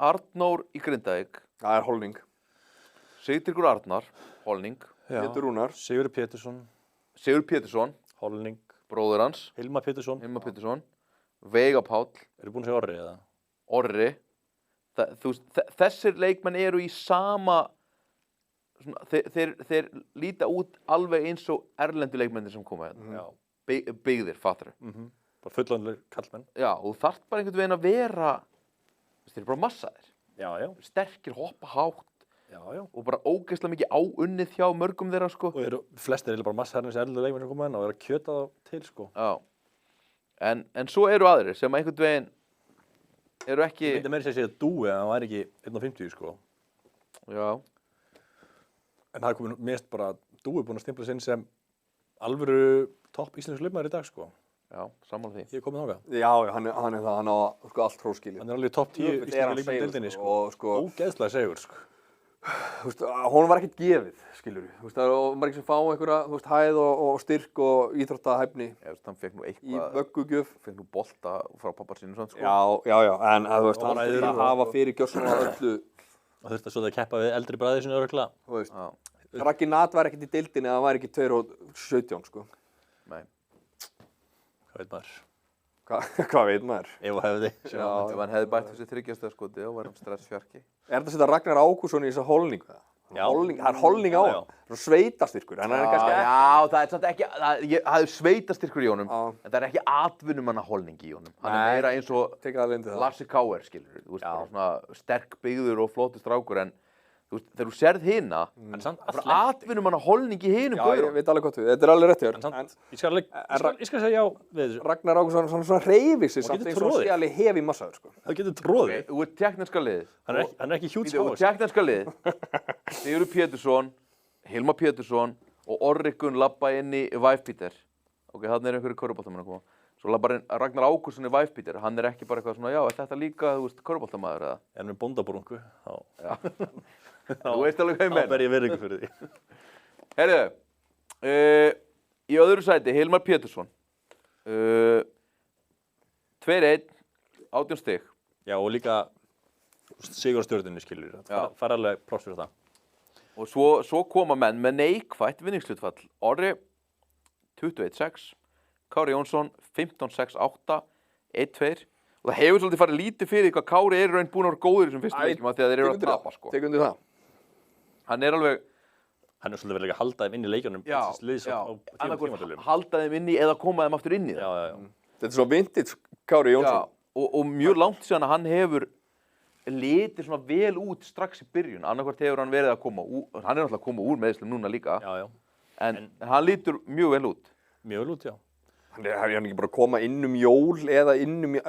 Arnór í Grindavík. Það er holning. Sigtryggur Arnar, holning. Pétur Rúnar. Sigurður Pétursson. Sigurður Pétursson. Holning. Bróðir hans. Hilmar Pétursson. Veiga Páll. Eru búin að segja Orri eða? Orri. Þessir leikmenn eru í sama... Svona, þeir líta út alveg eins og erlendu leikmennir sem koma hérna. Byggðir, fattar þau. Bara fullorðnir kallmenn. Já, og þú þarft bara einhvern veginn að vera... Þeir eru bara massaðir. Já. Sterkir, hoppa hátt. Já. Og bara ógeðslega mikið áunnið hjá mörgum þeirra, sko. Og flestir eru bara massaðir þessi erlendu leikmenn sem koma hérna og eru að kjöta þá til, sko. Já. En svo eru aðrir sem einhvern veginn eru ekki... Ég myndi meira segja Dúi en hann væri ekki 1.50, sko. Já. En það er komið mest bara Dúi búinn að stimpla sinn sem alvöru topp íslensku leikmaður í dag, sko. Já, sammála því. Ég er komið þangað. Já, hann er það, hann á sko, allt hróskilið. Hann er alveg topp 10 íslensku leikmaður í deildinni, sko. Ógeðslega segur, sko. Hún var ekkert gefið, skilur við. Það var ekki sem fá einhverja hæð og styrk og íþróttahæfni. Hann fekk nú eitthvað... Í vöggugjöf. Fekk nú bolta frá pappa sínum, svona, sko. Já, en hann að hafa fyrir gjörsamlega öllu Og þurfti að svo það keppa við eldri bræði sinni örugglega. Þú veist, Já, Raggi Nat var ekkert í deildinni eða hann var ekki 2:17 sko. nei. Hvað veit maður? Hvað veit maður? Ef og hefði. Já. Ef hann hefði bætt þessi 3 stöða skoti og var hann stressfjarki. Er þetta að setja Ragnar Ágússon í þessa holningu? Já. Það er holning á Já, hann. Það er sveitastyrkur. Hann er kannski ekki. Já, það er samt ekki, það er sveitastyrkur í honum, Já. en það er ekki atvinnumannaholning í honum. Hann Nei. er meira eins og Tekið það lindið það. Lasse K.R. skilur, þú veist, Já. bara svona sterk byggður og flóttur strákur, en þú veist, þegar þú sérð hina, En samt það er atvinnumannaholning í hinum Já, ég gaurum. veit alveg hvað þú. Þetta er alveg rétt hjá En þér. samt, ég skal segja já við þessu. Ragnar Ágússon hann svona hreyfir sig Og samt getur eins og troðið. sé alveg hefi massaður sko. Það getur tróðið. Þú ert tekniska lið. Hann er ekki hjúts Þú ert tekniska lið. Sigurður Pétursson, Hilmar Pétursson og Orri Gunn labba inn í Væfpíter. Ok, þarna er einhverju körfuboltamenn að koma. Svo labbar inn Ragnar Ágússon í Væfpíter. Hann er ekki bara eitthvað svona, já, er þetta líka, þú veist, körfuboltamaður eða? En með bóndabrungu, Þú veist alveg hvað ég þá meina. ber ég virðingu fyrir því. Heyrðu, í öðru sæti Hilmar Pétursson. 2-1, 18 stig. Já, og líka sigur á stjörnunni, skilur. Já. Það fær alveg pláss fyrir það. Og svo koma menn með neikvætt vinningshlutfall. Orri 21-6, Kári Jónsson 15-6-8, 1-2. Og það hefur svolítið farið lítið fyrir hvað Kári er í raun búin að vera góður í þessum fyrstu leikjum af því að þeir eru að tapa, sko. Tek undir það. Hann er alveg, Hann er svolítið verið að halda þeim inn í leikjunum. Liðs á annarkvort tímatöluum. halda þeim inni eða koma þeim aftur inn í það. Já. Þetta er svo vintage Kári Jónsson. Og mjög langt síðan að hann hefur litið svona vel út strax í byrjun. Annarkvort hefur hann verið að koma úr, hann er náttúrulega að koma úr meiðslum núna líka, Já. en hann lítur mjög vel út. Mjög vel út, já. Hann er ekki bara að koma inn jól eða inn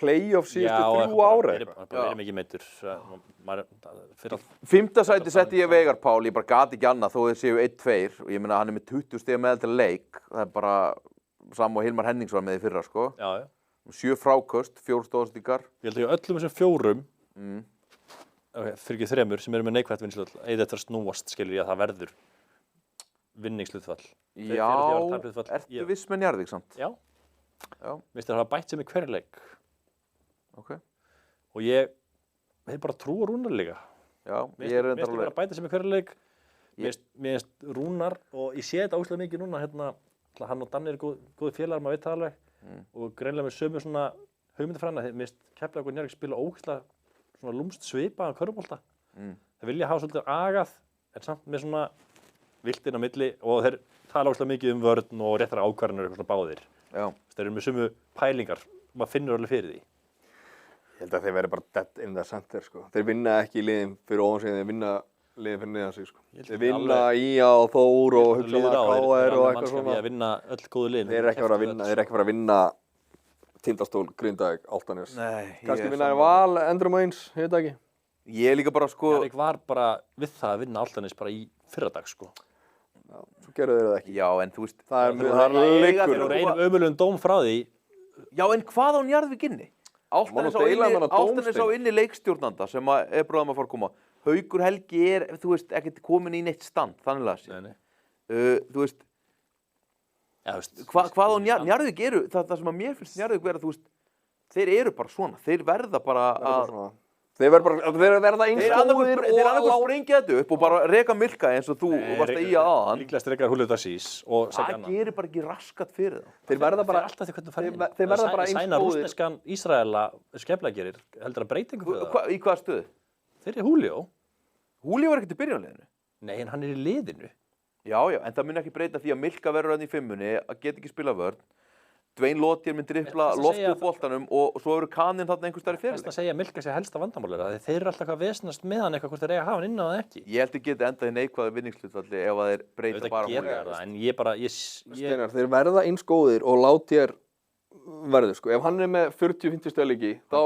playoff síðustu 3 ára. Já, bara verið mikið meittur. Fyrir allt. 5. sæti setti ég Veigar Pál, ég bara gat ekki annað þó þeir séu 1-2 og ég meina hann er með 20 stiga meðal leik, það er bara Sam og Hilmar Hennings var með í fyrra, sko. Já. 7 fráköst, 4 stóðstíkar. Ég held að öllum þessum 4, fyrir ekki 3 sem eru með neikvætt vinningshlutfall, eða þetta snúast, skilur ég að það verður vinningshlutfall. Já, ertu viss með Njarðvík samt? Já. Já. Mér finnst þeir hafa bætt sig með hverju leik. Ok. Og ég bara trúa Rúnar líka. Já, ég er Mér reyndar finnst þeir bara bæta sig með hverju leik. Mér finnst Rúnar, og ég sé þetta óslega mikið núna, hérna, hann og Danni eru góði félagar, maður veit það alveg, og greinlega með sömu svona hugmyndafræðina. Mér finnst Keflavík og Njarðvík spila ógeðslega svona lúmst svipaðan körfubolta. Þeir vilja hafa svolítið agað, en samt með svona viltinn á milli, og þeir tala óslega mikið vörn og réttara ákvarðanir eitthvað svona báðir. Já. Þeir eru með sömu pælingar, maður finnur alveg fyrir því. Ég held að þeir verði bara dead in the center, sko. Þeir vinna ekki í liðin fyrir ofan sig, þeir vinna liðin fyrir neðan sig, sko. Þeir vinna IA og Þór og hugsanlega KR og eitthvað svona. Þeir að vinna öll góðu liðin. Þeir eru ekki að fara að vinna Tindastól, Grindavík, Álftanes. Nei. Kannski vinna í Val, Endrum og eins, ég veit ekki. Ég er líka bara, sko. Njarðvík var bara við það að vinna Álftanes bara í fyrradag, sko. Já, svo gerðu þeir það ekki. Já, en þú veist. Það er Þeir leikur. Þeir eru einum ömurlegum dóm frá því. Já, en hvað á Njarðvík inni? Álftanes á inni leikstjórnanda sem er bráðum að fara að koma. Haukur Helgi er, þú veist, ekkert komin í neitt stand, þannig að sé. Nei. Þú veist, Já, veist. hvað á Njarðvík eru, það sem að mér finnst Njarðvík vera, þú veist, þeir eru bara svona, þeir verða bara að... Þeir verða eins góðir Þeir annarkoð sprengja þetta upp og bara reka Milka eins og þú varst að í aðan. Líklegast rekar Julio Dasís og segja annað. Það gerir bara ekki raskat fyrir það. Þeir verða bara alltaf því hvernig þú færði. Þeir verða bara eins Sæna góðir. rússneskan Ísraela Skeflavík gerir, heldur að breytingu fyrir það. Í hvaða stöðu? Þeir eru Julio. Julio var ekkert í byrjunarliðinu. Nei, en hann er í liðinu. Já, en það mun ekki breyta því að Milka verður hann í 5-unni, að geta ekki spila vörn. Dwayne Lottier mun dribbla loft upp boltanum og svo eru Kaninn þarna einhvers staðar í fyrirleik. Það að segja að Milka sé helsta vandamálið, þeir eru alltaf hvað vesnast með hann eitthvað hvort þeir eiga að hafa hann inn á það ekki. Ég held að geta endað í neikvæðu vinningshlutfalli ef að þeir breyta bara Julio. En ég bara, Steinar, þeir verða eins góðir og Lottier verður, sko. Ef hann er með 40-50 stöðleiki, þá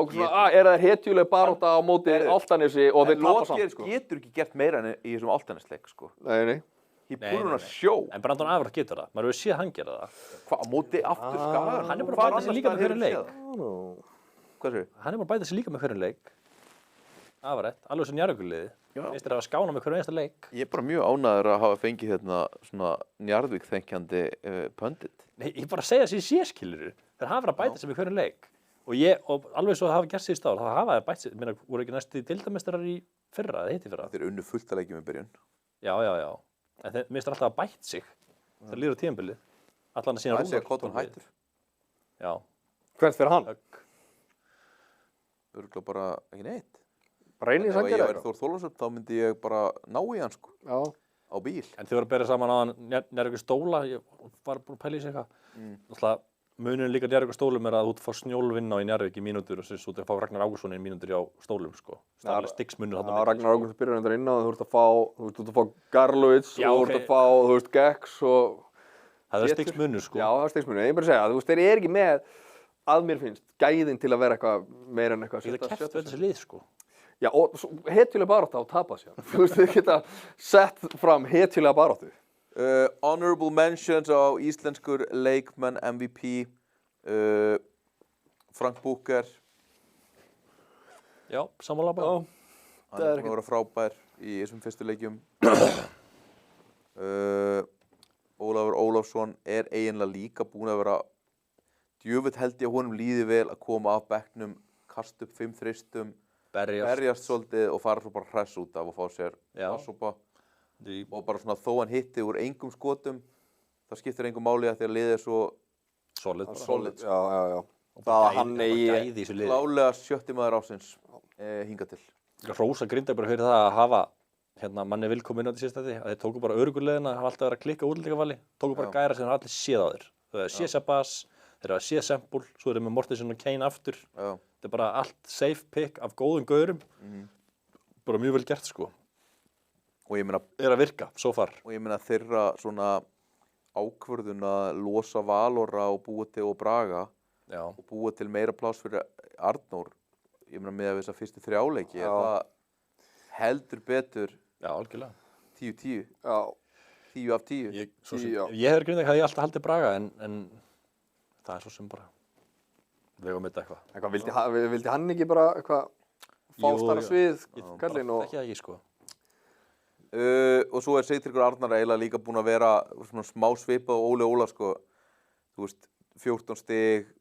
er það hetjuleg barátta á móti Álftanesi og þeir tapa samt, sko. Lottier getur ekki gert meira en í þessum Álftanesleik, sko. Nei. He put on a show. En Brandon Afrott getur það, maður hefur séð hann gera það. Hvað, á móti aftur Skaga? Hann er bara að bæta sig líka með hverjum leik. Hvað séu? Hann er bara að bæta sig líka með hverjum leik. Afrett, alveg sem Njarðvíkurliðið. Veist þér að skána með hverjum einasta leik. Ég er bara mjög ánægður að hafa fengið hérna svona Njarðvík þenkjandi pundit. Nei, ég bara segja þessi séskilur. Þeir hafa verið að bæta sig með hverjum leik. Og alveg svo það hafa gert sig í stál, það hafa þeir bætt sig. Mér voru ekki næstu deildarmeistarar í fyrra, eða hitti fyrra. Þeir unnu fullt að leikjum í byrjun. Já. En mér finnst alltaf að bætt sig. Það líður á tímabilið. Allan að sína Það sé að Cotton hættur. Já. Hvert fyrir hann? Örugglega bara ekki neitt. Bara reynir Ef að ég gera væri Þór Þórðarsson þá myndi ég bara ná í hann sko, Já. á bíl. En þið voru að bera saman á hann Njarðvíkur Stóla, ég var búin að pæla í sig eitthvað. Alltaf munurinn líka Njarðvíkur Stólum er að þú ert að fá Snjólvinna í Njarðvík í mínútur og þú ert að fá Ragnar Ágússon í mínútur á Stólum sko. Það er alveg stigsmunur þarna á milli, Ragnar Ágússon byrjar reyndar inn á þú ert að fá Garlovits Já, og þú ert að fá, þú veist, Gex og Það er stigsmunur sko. Já, það er stigsmunur. Ég bara að segja, þú veist, þeir eru ekki með, að mér finnst, gæðin til að vera eitthvað meira en eitthvað. Ég geta keppt við þessi lið sko. Já, og hetjulega baráttu á tapa sér. Þú veist, þið geta sett fram hetjulega baráttu. Honorable mentions á íslenskur leikmenn MVP, Frank Booker. Já, sammála bara. Hann er búinn að vera frábær í þessum fyrstu leikjum. Ólafur Ólafsson er eiginlega líka búinn að vera djöfull held ég að honum líði vel að koma af bekknum, kasta upp 5 þristum, berjast svolítið og fara svo bara hress út af og fá sér vatnssopa. Og bara svona þó hann hitti úr engum skotum, það skiptir engum máli að því að liðið er svo solid. Já. Það að hann eigi klálega 7. maður ásins hingað til. Rósa Grindavík bara fyrir það að hafa manni vilkomin á því síðastætti, að þeir tóku bara örugurleiðina, hafa alltaf verið að klikka útlendingavalli, tóku bara gæra sem þeir allir séð á þeir. Þeir hafa séð Shabazz, þeir hafa séð Sempul, svo er þeir með Mortensen og Kane aftur. Þetta er bara allt safe pick af góðum gaurum. Bara mjög vel gert sko. Og ég meina er að virka, so far. Og ég meina þeirra svona ákvörðun að losa Valora og búa til og Braga og búa til meira pláss fyrir Arnór. Ég meina með þessa fyrstu 3 leiki er það heldur betur. Já, algjörlega. 10-10. Já. 10 af 10. Ég hefur Grindavík hefði alltaf haldið Braga en það er svo sem bara vegum þetta eitthvað. Vildi hann ekki bara eitthvað fá starra svið kallinn og... Ekki það ekki sko. Og svo er Sigtryggur Arnar eiginlega líka búinn að vera svona smá svipað og Óli Óla sko. Þú veist, 14 stig,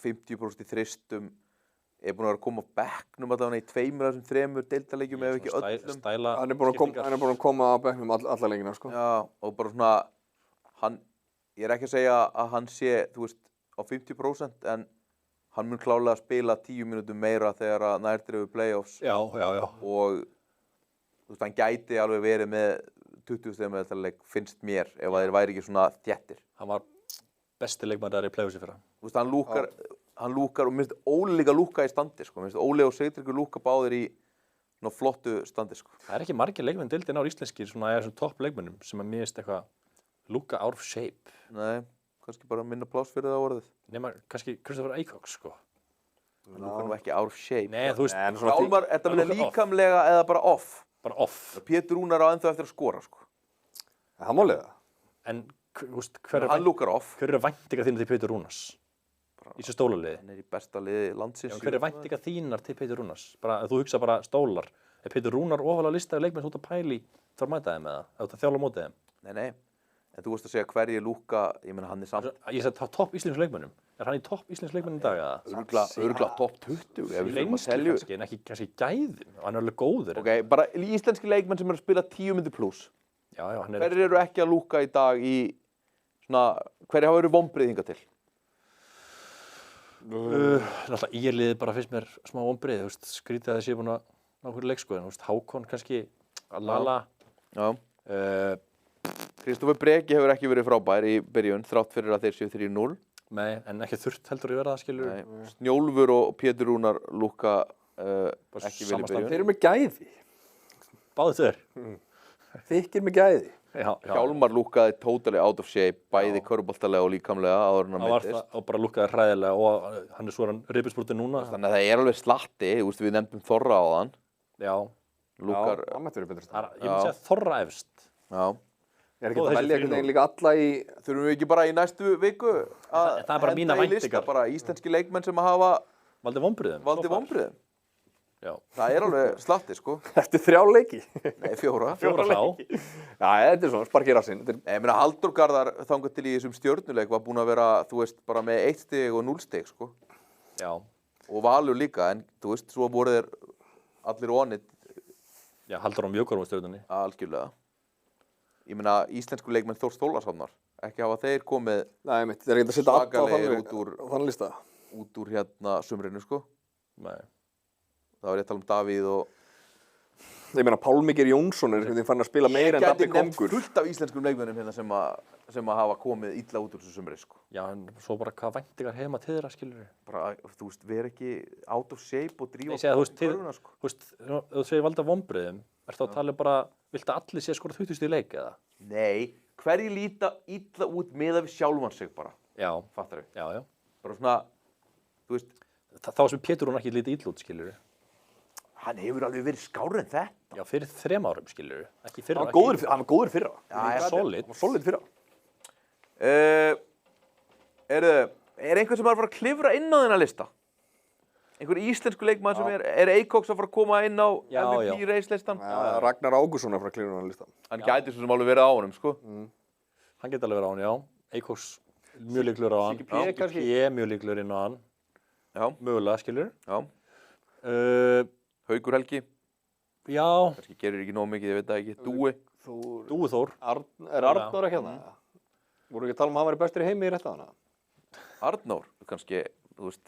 50% í þristum, er búinn að vera að koma á bekknum allavega í 2 af þessum 3 deildarleikjum ef ekki öllum. Hann er búinn að koma á bekknum alla leikina sko. Já, og bara svona, ég er ekki að segja að hann sé, þú veist, á 50% en hann mun klárlega spila 10 mínútum meira þegar að nærtriðu playoffs. Já. Og þú veist, hann gæti alveg verið með 20 stigum með þetta leik, finnst mér, ef að þeir væri ekki svona þéttir. Hann var besti leikmaður í playoffsi fyrra. Þú veist, hann lúkar og minnst Óli líka lúka í standi, sko. Minnst Óli og Sigtryggur lúka báðir í svona flottu standi, sko. Það er ekki margir leikmenn deildin á íslenskir svona eða svona topp leikmennum sem að mér finnst eitthvað lúka out of shape. Nei, kannski bara minna pláss fyrir það orðið. Nema kannski Kristoffer Eikóks, sko. Hann lúkar nú ekki out of shape. Nei, þú veist. Hjálmar, er þetta minna líkamlega eða bara off? Bara off. Pétur Rúnar á ennþá eftir að skora, sko. Það má leiða. En, þú veist, hann lúkar off. Hver er væntingar þínar til Pétur Rúnars? Í þessu stólaliði. Hann er í besta liði landsins. Hver er væntingar þínar til Pétur Rúnars? Bara, þú hugsa bara stólar. Er Pétur Rúnar ofalega að lista af leikmenn út að pæli þar mæta þeim eða? Eða þjálfa á móti þeim? Nei. En þú veist að segja hverju lúka, ég meina hann er samt. Ég segi topp íslensku leikmennum. Er hann í topp íslensku leikmennum í dag eða? Örugglega topp 20 ef við þurfum að telja. Reynslu kannski, en ekki kannski gæðin. Og hann er alveg góður. Ok, bara íslenski leikmenn sem eru að spila 10 mínútur plus. Já, hann er. Hverjir eru ekki að lúka í dag í svona, hverjir hafa verið vonbrigði hingað til? Náttúrulega íliðið bara fyrst mér smá vonbrigði, þú veist, skrítið að það sé búin að ná hverju leikskoðin, þú veist, Hákon kannski, Lala. Já. Kristoffer Breki hefur ekki verið frábær í byrjun, þrátt fyrir að þeir séu 3-0. Nei, en ekki þurft heldur að vera það, skilur. Nei. Snjólfur og Pétur Rúnar lúka ekki vel í byrjun. Þeir eru með gæði. Báðið þeir. Þykir með gæði. Já. Hjálmar lúkaði totally out of shape, bæði körfuboltalega og líkamlega áður en hann meiddist. Og bara lúkaði hræðilega og hann er svo rifbilsbrotinn núna. Þannig að það er alveg slatti, við nefndum Þorra á þann. Já. Lúkar. Já, það mætti verið betur stað. Ég myndi segja Þorra efst. Já. Ég er ekki að velja einhvern veginn líka alla í... Þurfum við ekki bara í næstu viku að það er bara mína væntingar. Bara íslenski leikmenn sem að hafa valdið vonbrigðum. Já. Það er alveg slatti, sko. Eftir 3 leiki? Nei, 4. 4 þá. Já, þetta er svona, sparkir af sinn. Ég meina, Halldór Garðar þangað til í þessum stjörnuleik var búinn að vera, þú veist, bara með 1 stig og 0 stig, sko. Já. Og Valur líka, en þú veist, svo voru þeir allir onið Já, haldur á mjög góðum stjörnunni. Algjörlega. Ég meina, íslensku leikmenn Þórs Þórðarssonar, ekki hafa þeir komið Nei, mitt, þeir eru ekki að setja alla á svakalegir þann lista. út úr hérna sumrinu, sko. Nei. Það var ég að tala um Davíð og... Ég meina, Pálmi Geir Jónsson er farin að spila meira en Dabbi Ég gæti nefnt Kongur. fullt af íslenskum leikmennum hérna sem að hafa komið illa út úr þessu sumri, sko. Já, en svo bara hvað væntingar heima til þeirra, skilur Bara, þú veist, vera ekki out of shape og drífa Ég segi að, þú veist, körfuna, sko. Þú veist, ef þú segir valda vonbrigðum, ertu að tala bara, viltu að allir sé skora 20 stig í leik, eða? Nei, hverju líta illa út miðað við sjálfan sig bara, Já, fattar við? já. Bara svona, þú veist, Þá sem Pétur hún ekki lítið illa út, skilur hann hefur alveg verið skárri en þetta. Já, fyrir 3 árum, skilur ekki fyrir. Hann var góður fyrra. Já, solid. Hann var solid fyrra. Er einhver sem er að fara að klifra inn á þennan lista? Einhver íslensku leikmann sem er Eikoks að fara að koma inn á MVP reislistan? Ragnar Ágússon er frá klifra á þennan lista. Hann gæti svo sem alveg verið á honum, sko. Hann geti alveg verið á hann, já. Eikoks mjög líklegur á hann. Siggi P kannski. Mjög líklegur inn á hann. Já. Mögulega, skilur. Já. Haukur Helgi. Já. Kannski gerir ekki nóg mikið, ég veit það ekki. Dúi. Dúi Þór. Er Arnór ekki hérna? Voru ekki að tala um að hann væri bestur í heimi í rétt á hana? Arnór, kannski, þú veist.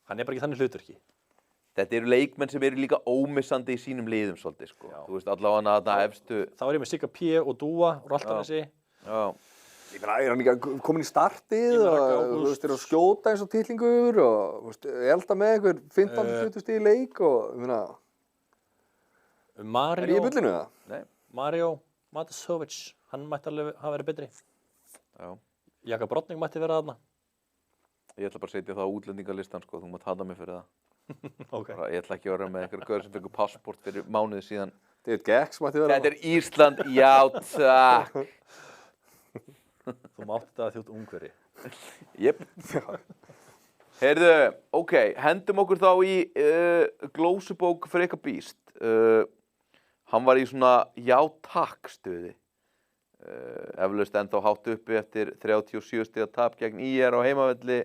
Hann er bara ekki þannig hlutverki. Þetta eru leikmenn sem eru líka ómissandi í sínum liðum svolítið, sko. Já. Þú veist, allavega þarna efstu. Þá er ég með Sigga P og Dúa og Raltanesi. Já. Ég meina, er hann ekki komin í startið og þú veist, er að skjóta eins og titlingur og þú veist, elda með einhver 15-20 stig í leik og, ég meina, er ég í bullinu það? Nei. Mario Matasovic, hann mætti alveg hafa verið betri. Já. Jaka Brotning mætti vera þarna. Ég ætla bara að setja það á útlendingalistan, sko. Þú mátt hata mig fyrir það. Ok. Bara, ég ætla ekki að vera með einhverja gaur sem fengur passport fyrir mánuði síðan. David Gex mætti vera Þetta er Ísland, já takk. Þú mátti það þjótt ungveri. Jep. Heyrðu, ok, hendum okkur þá í glósubók Freka Býst. Hann var í svona já takk stuði. Eflaust ennþá hátt uppi eftir 37 stiga tap gegn IR á heimavelli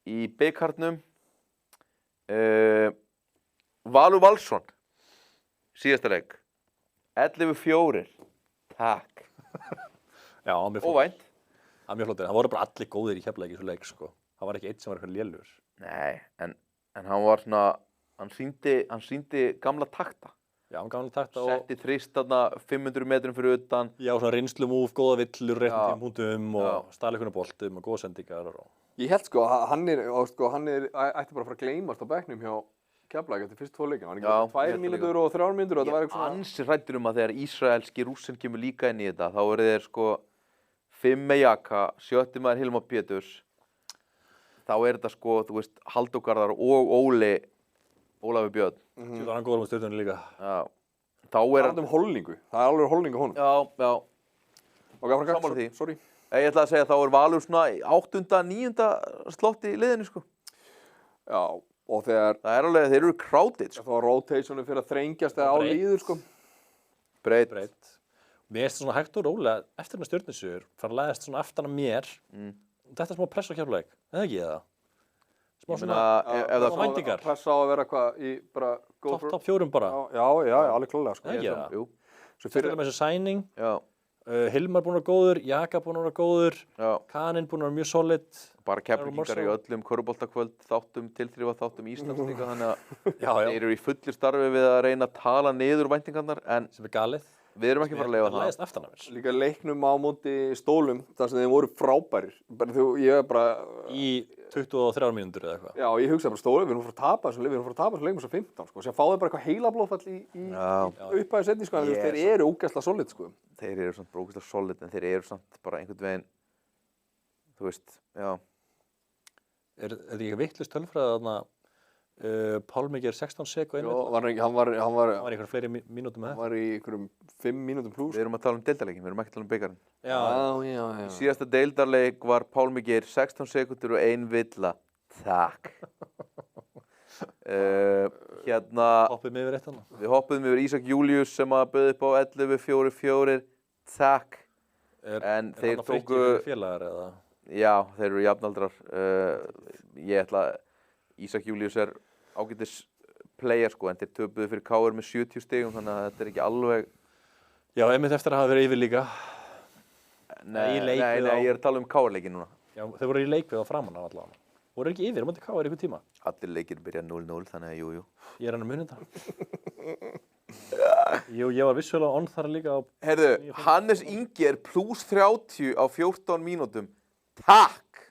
í bikarnum. Valur Valsson, síðasta leik. 11-4. Takk. Já, hann mjög Óvænt. Hann mjög flottir. Það voru bara allir góðir í Keflavík í þessu leik, sko. Það var ekki eitt sem var eitthvað lélugur. Nei, en hann var svona, hann sýndi gamla takta. Já, hann gamla takta og... Setti þrist þarna 500 metrum fyrir utan. Já, svona reynslu múf, góða villur, réttum tímpúntum Já. og stæleikunum boltum og góða sendingar og... Ég held sko, hann ætti bara að fara að gleymast á bekknum hjá Keflavík eftir fyrst 2 leikina. Hann Já, ekki 2 mínútur og 3 mínútur og þetta var Ég eitthvað svona... ansi hræddur um að þegar ísraelski rússinn kemur líka inn í þetta, þá eru þeir sko 5 með Jaka, 7. maður Hilmar Péturs. Þá er þetta sko, þú veist, Halldór Garðar og Ólafur Björn. Þetta var hann góður með stjórnunni líka. Já. Þá er Það er holningu. Það er alveg holningu honum. Já. Og Sammála því. Sorry. Ég ætla að segja að þá er Valur svona 8., 9. slott í liðinu sko. Já, og þegar Það er alveg, þeir eru crowded sko. þá rotationu fyrir að þrengjast eða á Breytt. líður sko. Breytt. Mér finnst það svona hægt og rólega eftir með stjórnusur, fara að læðast svona aftan að mér. Þetta er smá press á Keflavík, eða ekki það? Smá Ég svona meina, ef það væntingar. Pressa á að vera hvað í bara... top 4 bara. Já, alveg klálega sko. Ekki það? Jú. Svo Þetta er með þessu sæning, Já. Hilmar búinn að vera góður, Jaka búinn að vera góður, Já. Kaninn búinn að vera mjög solid. Bara Keflvíkingar í öllum körfuboltakvöld þáttum, tilþrifa þáttum Íslands líka, þannig að þeir eru í fullu starfi við að reyna að tala niður væntingarnar, en Sem er galið. við erum ekki að fara að leyfa Það það. læðist aftan að mér. líka leiknum á móti Stólum þar sem þeir voru frábærir. Ég er bara... Í 23 mínútur eða eitthvað. Já, ég hugsaði bara Stólum, við erum að fara að tapa þessum leik, við erum að fara að tapa þessum leikum sem 15 sko. Sér fáðu bara eitthvað heilablóðfall í upphæðu setni sko, en þeir eru ógeðslega solid sko. Þeir eru samt brókislega solid, en þeir eru samt bara einhvern veginn, þú veist, já. Er þetta ekki vitlaust tölfræði þarna Pálmi ger 16 sek og Já, einmitt? hann var Það var í einhver fleiri mínútum með það. var í einhverjum 5 mínútum pluss. Við erum að tala um deildarleikin, við erum ekki að tala um bikarinn. Já. Í síðasta deildarleik var Pálmi Geir 16 sekúndur og 1 villa. Takk. Hérna, Hoppið mig yfir eitt hana. við hoppuðum yfir Ísak Július sem að bauð upp á 11-4-4. Takk. En þeir tóku, félagar eða? já, þeir eru jafnaldrar. Ísak Július er ágætis playa sko, en þeir töpuðu fyrir KR með 70 stigum, þannig að þetta ekki alveg... Já, einmitt eftir að hafa verið yfir líka. Nei, ég að tala KR-leikin núna. Já, þeir voru í leikvið á framan af allavega. Voru ekki yfir, móti KR einhvern tíma? Allir leikir byrja 0-0, þannig að jú. Ég hann að muni þetta. Jú, ég var vissulega on þar líka á... Heyrðu, Hannes Ingi plus 30 á 14 mínútum. Takk,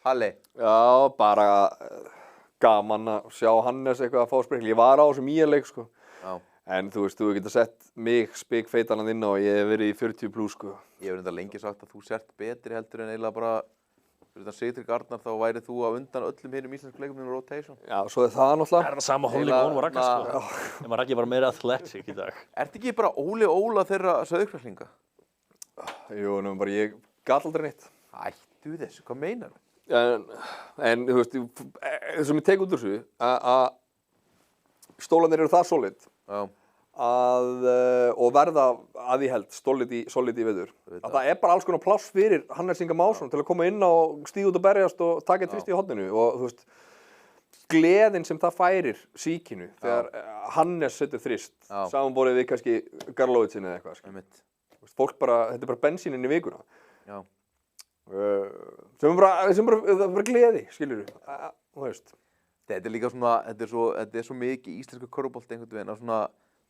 Halli. Já, bara gaman að sjá Hannes eitthvað að fá sprengli. Ég var á þessum leik sko. Já. En þú veist, þú getur sett mig spikfeitan inn og ég hef verið í 40 plus sko. Ég hef reynda lengi sagt að þú sért betri heldur en eiginlega bara fyrir þann Sigtrygg Arnar, þá værið þú á undan öllum hinum íslensku leikmönnum í rotation. Já, svo það náttúrulega. Það sama Holly Gón og Ragnar sko. En Raggi var meira athletic í dag. Ertu ekki bara Óli Óla þeirra Sauðárkrókslinga? Jú, nefnum bara ég gat aldrei neitt. Hættu þessu, hvað meinar þú? En þú veist, sem ég tek út úr þessu, að stólarnir eru það solid. Já. Og verða að ég held solid í veður. Að það bara alls konar pláss fyrir Hannes Inga Másson til að koma inn og stíga út og berjast og taka eitt þrist í horninu og þú veist, gleðin sem það færir síkinu þegar Hannes setur þrist samanborið við kannski Garlovitsin eða eitthvað. Fólk bara, þetta bara bensínin í vikuna. Já. Sem bara gleði, skilurðu, þú veist. Þetta líka svona, þetta svo mikið íslensku körfubolti einhvern veginn að svona,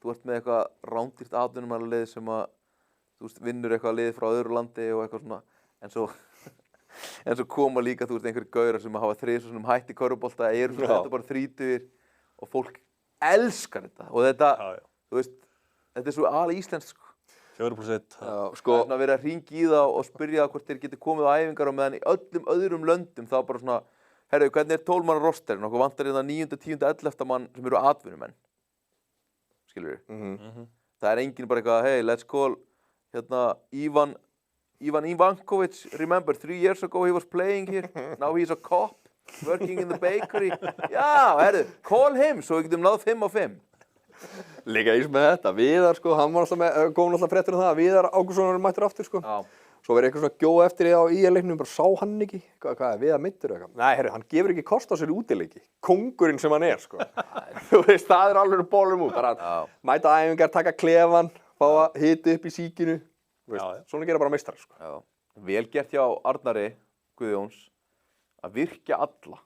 þú ert með eitthvað rándýrt atvinnumannalið sem að, þú veist, vinnur eitthvað lið frá öðru landi og eitthvað svona, en svo koma líka, þú veist, einhverjir gaurar sem hafa þrisvar hætt í körfubolta, eru svo þetta bara 30 og fólk elskar þetta og þetta, þú veist, þetta svo alíslenskt, sko. 4%. Sko. Það er verið að hringi í það og spyrja hvort þeir geti komið á æfingar og meðan í öllum öðrum löndum þá bara svona, herru, hvernig 12 manna rosterinn? Okkur vantar hérna 9., 10., 11. mann sem eru atvinnumenn. Skilur við? Það er enginn bara eitthvað, hey, let's call hérna Ivan Ivankovic. Remember, 3 years ago he was playing here. Now he's a cop working in the bakery. Já, herru, call him svo við getum náð 5 á 5. Líka eins með þetta. Viðar, sko, hann var alltaf með, kom alltaf fréttur það. Viðar Ágústsson mættur aftur, sko. Já. Svo verið eitthvað svona gjóð eftir á leiknum, bara sá hann ekki. Hvað er Viðar meiddur eitthvað? Nei, herru, hann gefur ekki kost á sér í útileiki. Kóngurinn sem hann er, sko. Þú veist, það er alveg bólum út. Bara mæta æfingar, taka klefan, fá að hita upp í síkinu. Svona gera bara meistrar, sko. Já. Vel gert hjá Arnari Guðjóns að virkja alla.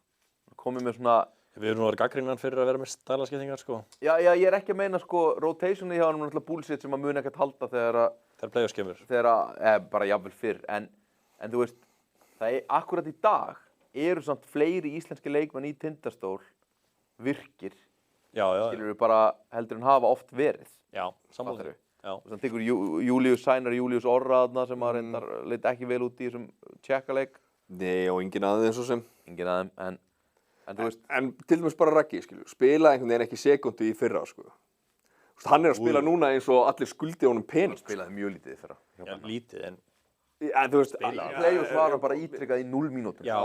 Komið með svona... Við erum nú verið gagnrýnir fyrir að vera með stælaskiptingar, sko. Já, ég er ekki að meina, sko, rotationi hjá hann er náttúrulega bullshit sem að mun ekkert halda þegar playoff skemur. Bara jafnvel fyrr, en þú veist, það akkurat í dag eru samt fleiri íslenski leikmenn í Tindastól virkir. Já. Skilur við bara heldur en hafa oft verið. Já, sammála. Já. Og þannig tekur Júlíus Orra þarna sem að reyndar leit ekki vel út í þessum tjekkaleik. Nei, og enginn aðeins svo sem. Enginn aðeins, en þú veist... En til dæmis bara Raggi, skilju, spila einhvern veginn ekki sekundu í fyrra, sko. Hann er að spila núna eins og allir skuldi honum pening. Hann spilaði mjög lítið í fyrra. Já, lítið, en... þú veist... Playoffs var hann bara ítrykkað í 0 mínútum. Já,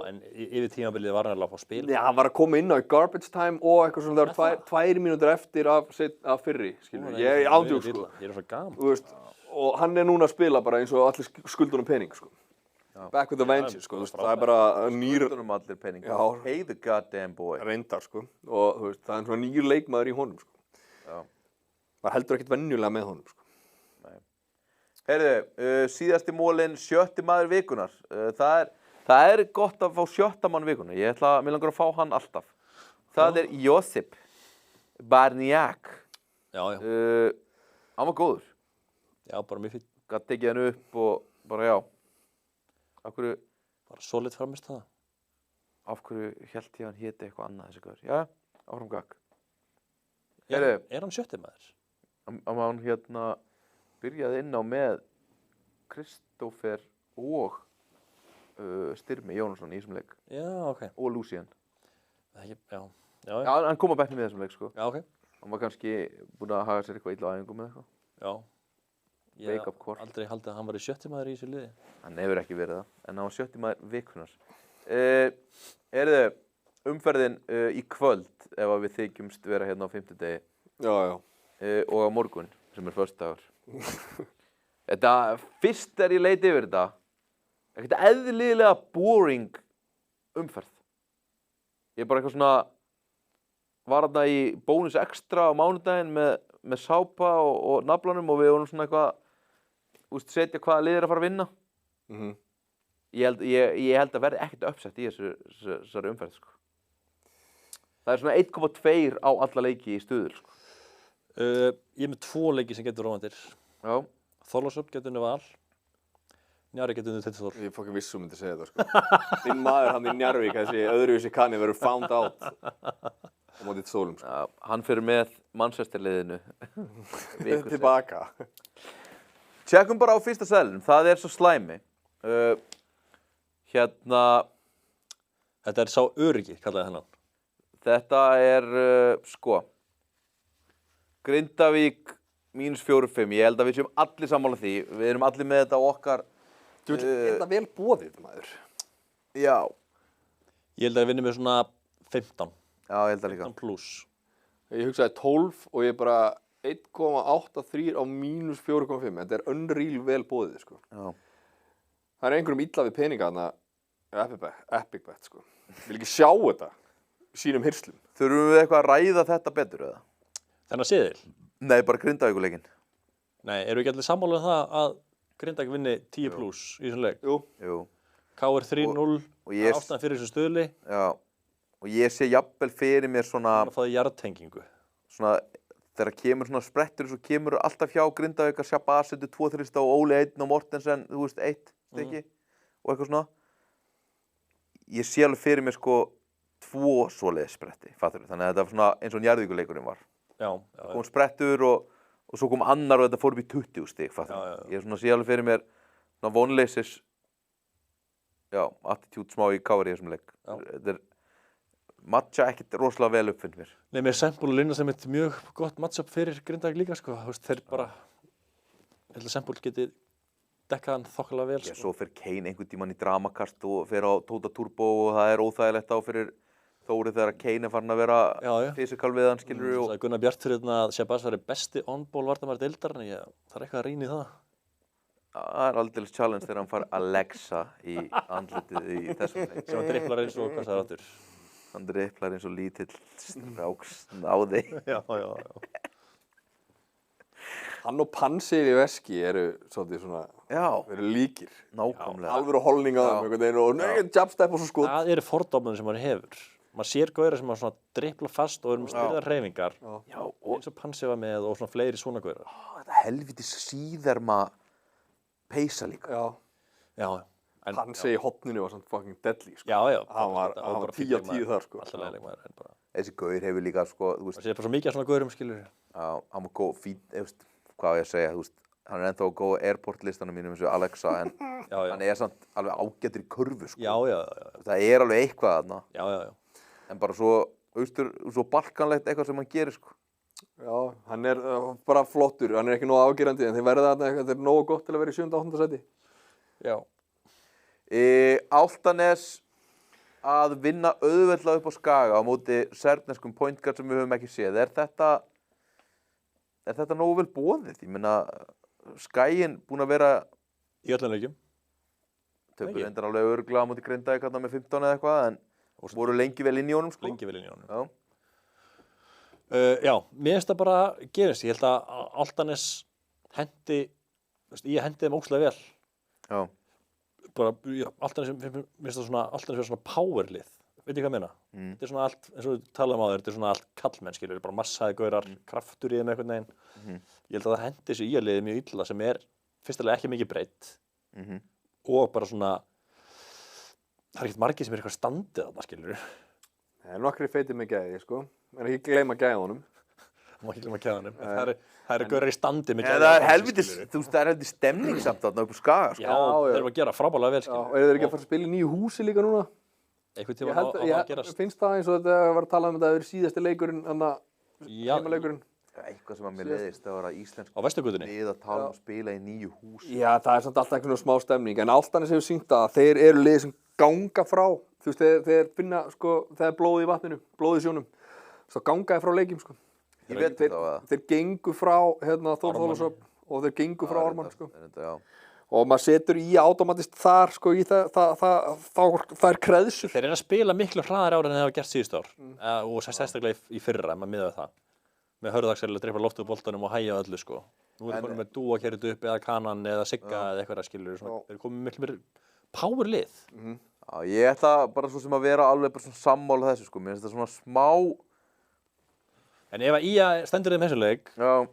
en yfir tímabilið var hann alveg að fá spila. Já, hann var að koma inn á í garbage time og eitthvað svona, það var 2 mínútur eftir af fyrri, skilju. Ég er ándjók, sko. Ég er svo gaman. Þú veist, og hann er núna að spila bara eins og allir skuldi honum pening, sko. Back with the vengeance, sko, það er bara Skuldunum allir pening. Pay the goddamn boy. Reyndar, sko. Og þú veist, það er svona nýr leikmaður í honum, sko. Já. Það heldur ekkert venjulega með honum, sko. Nei. Heyrðu, síðasti mólinn 7. maður vikunar. Það er gott að fá 7. mann vikunar. Mér langar að fá hann alltaf. Það er Josip Barniak. Já. Hann var góður. Já, bara mjög fínt. Gat tekið hann upp og bara já. Bara solid framist það. Af hverju hélt ég að hann héti eitthvað annað þessi gaur? Já, áfram gakk. Er hann 7. maður? Hann hérna byrjaði inn á með Kristófer og Styrmi Jónasson í þessum leik. Já, ok. Og Lucien. Já, hann kom á bekknum í þessum leik, sko. Já, ok. Hann var kannski búinn að haga sér eitthvað illa á æfingum eða eitthvað. Já. Ég hef aldrei haldið að hann var í 7. maður í þessu liði. Hann hefur ekki verið það, en hann var 7. maður vikunar. Umferðin í kvöld, ef við þykjumst vera hérna á 5. degi. Já. Og á morgun, sem er föstudagur. Fyrst ég leiti yfir þetta, ekkert eðlilega boring umferð. Ég er bara eitthvað svona, var þarna í bónus extra á mánudaginn með sápa og naflanum og við vorum svona eitthvað setja hvaða lið að fara að vinna. Ég held að verði ekkert uppsett í þessari umferð sko. Það er svona 1,2 á alla leiki í stuðul sko. Ég er með 2 leiki sem getur rófandir. Já. Þorlákshöfn getur unnið Val. Njarðvík getur unnið Tindastóll. Ég fokkin vissum myndi segja þetta sko. Þinn maður hann í Njarðvík, þessi öðruvísi kanni verður found out á móti Stólum sko. Já, hann fyrir með Manchester-liðinu. Tilbaka. Tjekkum bara á fyrsta seðlinum, það er svo slæmi. Þetta er sá öryggi, kallaði hennan. Þetta er, Grindavík -4-5. Ég held að við séum allir sammála því. Við erum allir með þetta á okkar. Er þetta vel boðið, maður? Já. Ég held að við vinnum með svona 15. Já, ég held að líka. 15 pluss. Ég hugsaði 12 og ég bara 1,83 á -4,5. Þetta er unreal vel boðið, sko. Já. Það er einhverjum illa við peninga þarna, Epic Bet, sko. Vil ekki sjá þetta í sínum hirslum. Þurfum við eitthvað að ræða þetta betur, eða? Þennan seðil? Nei, bara Grindavíkuleikinn. Nei, eru ekki allir sammála um það að Grindavík vinni 10 pluss í þessum leik? Jú. KR 3-0, ástæðan fyrir þessu stuðli. Já, og ég sé jafnvel fyrir mér svona... Það fáði jarðtengingu. Svona, þegar kemur svona sprettur, svo kemur alltaf hjá Grindavík að Shabba setur 2-3 stig og Óli 1 og Mortensen, 1 stykki og eitthvað svona. Ég sé alveg fyrir mér 2 svoleiðis spretti, fattur við. Þannig að þetta var svona eins og Njarðvíkurleikurinn var. Já. Kom sprettur og svo kom annar og þetta fór upp í 20 stig, fattur við. Já. Ég sé alveg fyrir mér svona vonleysis, attitude smá í KR í þessum leik. Þetta er matcha ekkert rosalega vel upp, finnst mér. Nei, með Sempúl og Linna sem er mjög gott matchup fyrir Grindavík líka, sko. Þeir bara, ég held að Sempúl geti dekkað hann þokkalega vel, sko. Já, svo fer Kane einhvern tímann í dramakast og fer á Tóta Turbo og það er óþægilegt á fyrir Þóri þegar Kane er farin að vera fysikal við hann, skilur við. Það er Gunnar Bjart fyrir að Shabazz væri besti on-ball varnarmaður deildar, en það er eitthvað að rýna í það. Það er aldeilis challenge þegar hann fær Alexa í andlitið í þessum leik. Sem hann dripplar eins og, hvað sagði áttur? Hann dripplar eins og lítill stráksnáði. Já. Hann og Pansir í veski eru svolítið svona, eru líkir. Nákvæmlega. Alvöru holning á þeim einhvern veginn og jabstep og svo skot. Það eru fordómar sem hann hefur. Maður sér gauðra sem svona drippla fast og eru með styrðar hreyfingar. Já, og eins og Pansi var með og svona fleiri svona gauðra. Þetta helvitis síðerma peysa líka. Já. Pansi í hotninu var svona fucking deadly, sko. Já. Hann var 10 af 10 þar, sko. Alltaf leiðileg maður, en bara. Þessi gaur hefur líka, sko, þú veist. Það sé bara svo mikið af svona gauðrum, skilur. Já, hann var góð, fín, hvað á ég að segja, þú veist. Hann er ennþá á góð airport-listanum mínum eins og Alexa, en hann er samt alveg ágætur í kurvu, sko. Já. Það er alveg eitthvað þarna. Já. En bara svo balkanlegt eitthvað sem hann gerir, sko. Já, hann er bara flottur, hann er ekki nógu afgerandi, en þeir verða þarna, þetta er nógu gott til að vera í 7. og 8. sæti. Já. Álftanes að vinna auðveldlega upp á Skaga á móti serbneskum point guard sem við höfum ekki séð. Er þetta nógu vel boðið? Ég meina, Skaginn búinn að vera í öllum leikjum. Töpuðu reyndar alveg örugglega á móti Grindavík þarna með 15 eða eitthvað, en voru lengi vel inn í honum, sko. Lengi vel inn í honum. Já. Já, mér finnst það bara gerist. Ég held að Álftanes hendi, ég hendi þeim ógeðslega vel. Já. Bara, Álftanes finnst það svona, Álftanes verður svona powerlið. Veit ég hvað ég meina? Þetta er svona allt, eins og við talaðum á þér, þetta er svona allt kallmenn, skilur, bara massaði gaurar, kraftur í þeim einhvern veginn. Ég held að það hendi þessu í-liði mjög illa sem er fyrstulega ekki mikið breytt og bara svona, það er ekkert margir sem er eitthvað standið þarna, skilur. Það er nokkri feitir með gæði, sko. Það er ekki gleyma gæðunum. Það má ekki gleyma gæðunum. Það eru gaurar í standi með gæði. Það er helvitis, þú veist, það er helvitis stemning samt þarna upp á Skaga, sko. Já, þeir eru að gera frábærlega vel, skilur. Og eru þeir ekki að fara að spila í nýju húsi líka núna? Einhvern tíma á að gerast. Ég finnst það eins og þetta var að tala um þetta að það er síðasti leikurinn, heimaleikurinn. Eitthvað sem að mér leiðist að vera íslensk á Vesturgötunni. Við að tala um að spila í nýju húsi. Já, það er samt alltaf einhvern smá stemning, en Álftanes hefur sýnt að þeir eru lið sem ganga frá. Þú veist, þeir finna, sko, það er blóð í vatninu, blóð í sjónum. Svo gangaði frá leikjum, sko. Ég veit þetta á það. Þeir gengu frá, Þór Þórðarsson og þeir gengu frá Ármann, sko. og maður setur í automatist þar sko í það er kreðsur. Þeir að spila miklu hraðar ára en þeir hafa gert síðust ár og sérstaklega í fyrra maður miðað það með hörðaksel að dreifa loftu úr boltanum og hægja öllu sko. Nú er konum með dúa kerið upp eða kanan eða sigga eða eitthvað skilur þeir komið miklu meir power lið. Já, ég ætla bara svo sem að vera alveg bara svona sammála þessu sko, mér finnst það svona smá. En ef að IA stendur þeim þessu leik, Já,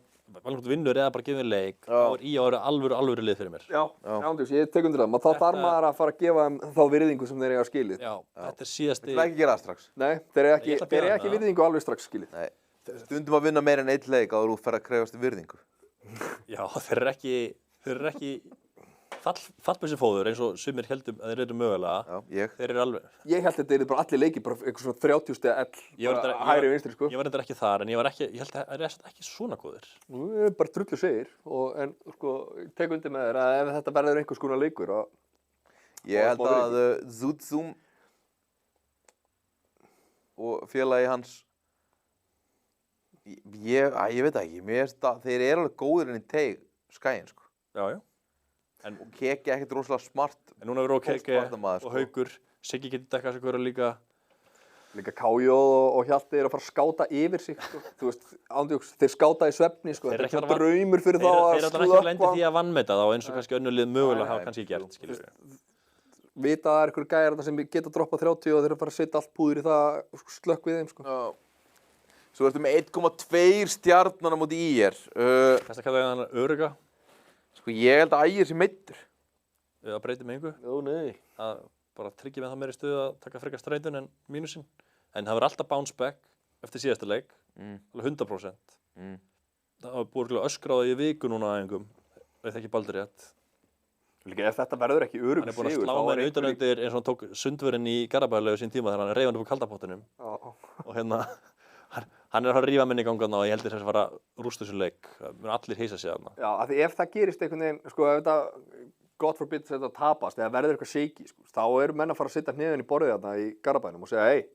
vinnur eða bara gefið leik, þá IA alvöru lið fyrir mér. Já, ándjóks, ég tek undir það, þá þarf maður að fara að gefa þeim þá virðingu sem þeir eiga skilið. Já, þetta síðasti. Þetta ekki gera það strax. Nei, þeir eiga ekki virðingu alveg strax skilið. Nei, stundum að vinna meira en einn leik áður þú fer að krefast virðingu. Já, þeir eru ekki fallbyssufóður eins og sumir heldum að þeir eru mögulega. Já, ég. Þeir eru alveg. Ég held að þetta eru bara allir leikir, bara eitthvað svona 30 stiga L, hægri vinstri sko. Ég var reyndar ekki þar, en ég held að þeir eru ekki svona góðir. Nú er bara drullu segir, en sko, tek undir með þér að ef þetta verður einhvers konar leikur Ég held að Zutzum og félagi hans, ég veit ekki, mér finnst að þeir eru alveg góðir inn í teig skæin sko. Já. Og Keke ekkert rosalega smart. En núna verður Keke sko. og Haukur, Siggi getur dekkað sig hverja líka. Líka Kájóð og Hjalti eru að fara að skáta yfir sig sko. Þú veist, ándjóks, þeir skáta í svefni sko. Þetta er svona draumur fyrir þá að slökkva. Þeir eru ekki lendið því að vannmeta þá eins og kannski önnur lið mögulega hafa kannski gert, skilur við. Vita að það er einhverjir gæjar sem geta droppað 30 og þeir eru að fara að setja allt púður í það og slökk við þeim sko. Svo ertu með 1,2 stjarnana móti IR. Þess að kalla það öruga. Sko ég held að IR sé meiddur. Eða breytir með einhver. Jó, nei. Að bara tryggja með það meiri stuð að taka frekar streitun en mínusinn. En það verður alltaf bounce back eftir síðasta leik. Alveg 100%. Það var búið öskráði í viku núna á æfingum. Veit ekki baldur rétt. Líka ef þetta verður ekki örugg sigur. Hann er búinn að slá með utanundir eins og hann tók sundvörinn í Garabæðarlegu sín tíma þegar hann reif hann upp á kaldapottinum. Og hérna, hann er að fara að rífa minni í gangan og ég held þess að fara að rústa þessu leik. Það mun allir heisa sig þarna. Já, af því ef það gerist einhvern veginn, sko, ef þetta, God forbid, þetta tapast, eða verður eitthvað shaky, sko, þá eru menn að fara að setja hneðin í borðið þarna í Garabænum og segja, hey,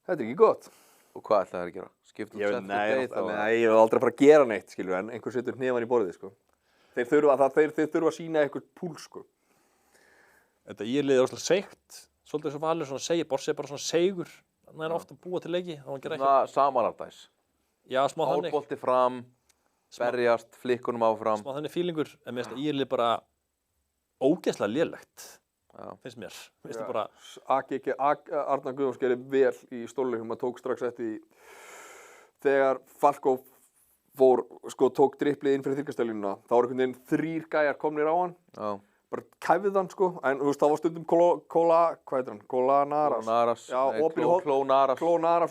þetta er ekki gott. Og hvað ætla það að gera? Skipta út set Nei, ég vil aldrei fara að gera neitt, skilur, en einhver setur hneðan í borðið, sko. Þeir þurfa að sýna eitthvað púls, sko. Þetta ílið er óslega seigt, svolítið svo Valur svona segir, Borsi er bara svona segur, hann er ofta að búa til leiki, þá hann gera ekki. Samanardæs. Já, smá þannig. Hálfbolti fram, berjast, flikkunum áfram. Smá þannig fílingur, en mér finnst að ílið bara ógeðslega lélegt, finnst mér. Mér finnst það bara... Arnar Guðjóns gerði vel í stórleikum, að tók strax eftir þegar Falkó tók driplið inn fyrir þyrkastælínuna, þá var einhvern veginn 3 gæjar komnir á hann, bara kæfið hann sko, en þú veist, það var stundum Klónaras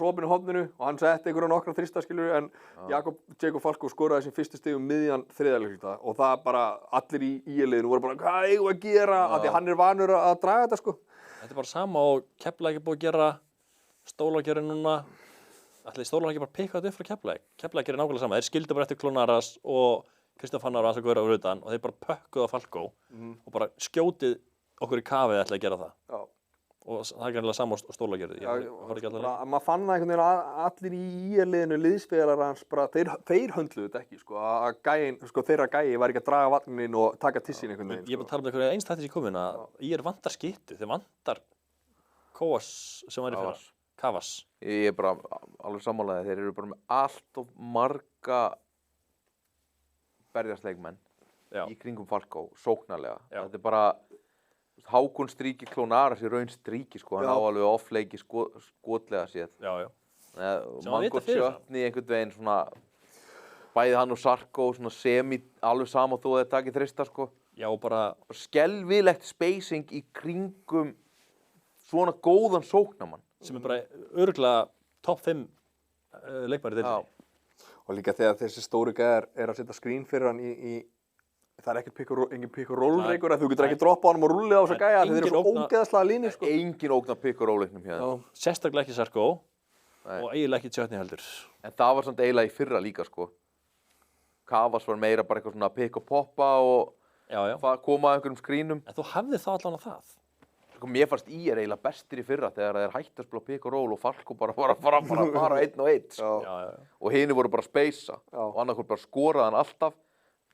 opinn í horninu og hann setti einhverja nokkra þrista skilur, en Jakob Falkó skoraði sín fyrstu stig miðjan þriðja og það bara allir í IL-liðinu voru bara, hvað eigum við að gera, af því hann er vanur að draga þetta sko. Þetta er bara sama og Keflavík er búið að gera, Stóla gerir núna. Ætli Stólar ekki bara pikkað upp frá Keflavík. Keflavík gerir nákvæmlega sama. Þeir skildu bara eftir Klónaras og Kristján Fannar og Ansar Guðra á utan og þeir bara pökkuðu á Falkó og bara skjótið okkur í kafið ætla að gera það. Já. Og það er greinlega sama og Stólar gerði. Maður fann það einhvern veginn allir í IL-liðinu liðsfélagar hans bara, þeir höndluðu þetta ekki sko, að gæin, sko þeirra gæi var ekki að draga vagnin og taka tissin einhvern veginn. Ég er bara að tala um einhverja einstættis í komin að IR vantar skiptu, þeir vantar Kóas sem var í fyrra. Kavas. Ég er bara alveg sammálaðið, þeir eru bara með allt of marga berjastleikmenn í kringum Falkó, sóknarlega. Þetta er bara, Hákon stríki Klónaras í raun stríki, sko, hann á alveg off-leiki skotlega séð. Mango Sjötni einhvern veginn svona, bæði hann og Sarko, svona semi, alveg sama þó að þeir taki þrista, sko. Já, bara skelfilegt spacing í kringum svona góðan sóknarmann. Sem er bara örugglega topp 5 leikmæri til. Og líka þegar þessi stóri gæðar er að setja skrín fyrir hann það er engin pick and roll leikur, þú getur ekki droppa á hann og rullið á þessa gæja, þeir eru svo ógeðslega líni sko. Engin ógn af pick and roll leiknum hérna. Sérstaklega ekki Sarko og eiginlega ekki Sjötni heldur. En það var samt eiginlega í fyrra líka sko. Kavas var meira bara eitthvað svona pick og poppa og koma að einhverjum skrínum. En þú hafði þá allan á það. Mér fannst IR eiginlega bestir í fyrra þegar þeir hættu að spila pick and roll og Falkó bara fara 1 og 1 sko. Og hinir voru bara að speysa og annarkvort bara skoraði hann alltaf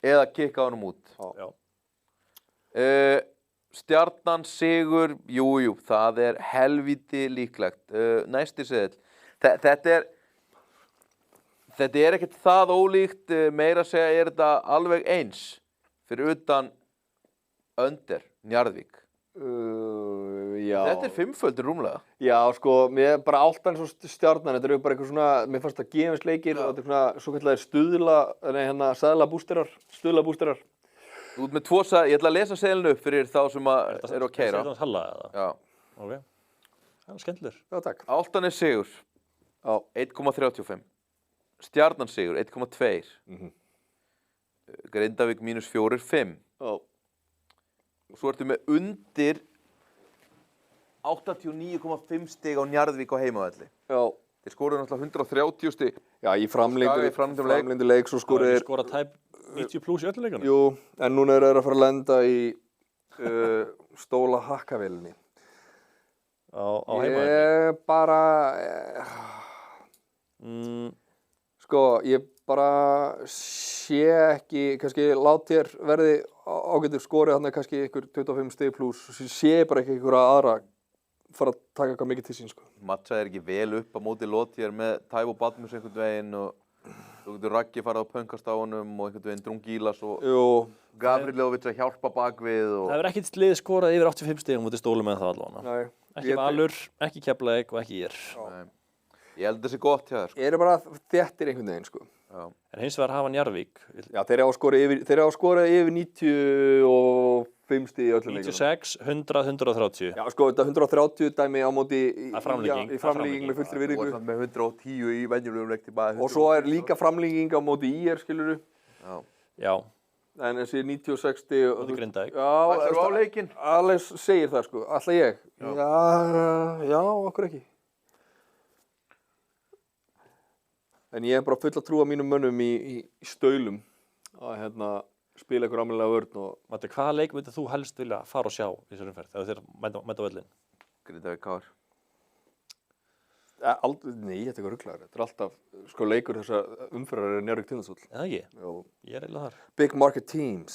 eða kikkaði hann út. Stjarnan sigur, jú, það er helvíti líklegt. Næsti seðill. Þetta er ekkert það ólíkt, meira að segja er þetta alveg eins fyrir utan Önder, Njarðvík. Já. Þetta er fimmföldur rúmlega. Já, sko, mér bara Álftan svo Stjarnan, þetta eru bara eitthvað svona, mér fannst það gefisleikir og þetta er svona svo kallar stuðlabústerar. Þú ert með 2 ég ætla að lesa seðilinu upp fyrir þá sem eru að keyra. Er þetta Halla eða? Já. Ok. Það er skemmtilegur. Já, takk. Álftanes sigur, 1,35. Stjarnan sigur, 1,2. Grindavík -4, 5. Já. Og svo ertu með undir 89,5 stig á Njarðvík á heimavelli. Já. Þeir skoruðu náttúrulega 130 stig. Já, í framlengdu leik svo Það er skoruðu skorað tæp 90 pluss í öllu leikunum. Jú, en núna eru þeir að fara að lenda í stóla hakkavélinni. Á heimavelli. Ég bara sko, ég bara sé ekki, kannski lát þér verði ágætur skorið þarna kannski ykkur 25 stig pluss, sé bara ekki ykkur aðra fara að taka eitthvað mikið til sín, sko. Matcha er ekki vel upp á móti Lothier með Taivo Badmus einhvern veginn og þú getur Raggi farið á pönkast á honum og einhvern veginn Drungilas og Gavrilovic að hjálpa bakvið og... Það hefur ekkert lið skorað yfir 85 stigum mútið Stólum með það allavega. Nei. Ekki Valur, ekki Keflavík og ekki ÍR. Ég held þessi gott hjá þér, sko. Ég er bara þéttir einhvern veginn, sko. Já. En hins vegar hafa Njarðvík. Já, þeir hafa skorað yfir 95 stig í öllum leikunum. 96, 100, 130. Já, sko, þetta 130 dæmi á móti í framlenging með fullri virðingu. Og með 110 í venjulegum leik tilbaka. Og svo er líka framlenging á móti IR, skilurðu. Já. En þessi 96 stig... Móti Grindavík. Það er á leikinn. Alex segir það, sko. Ætla ég? Já, okkur ekki. En ég hef bara full að trúa mínum mönnum í staulum að spila ykkur almennilega vörn og... Matti, hvaða leik myndir þú helst vilja fara og sjá í þessari umferð þegar þeir mæta á völlinn? Grindavík KR. Nei, þetta er eitthvað ruglaður. Þetta er alltaf, sko, leikur þessar umferðar er Njarðvík Tindastóll. Eða ekki? Jó. Ég er eiginlega þar. Big market teams,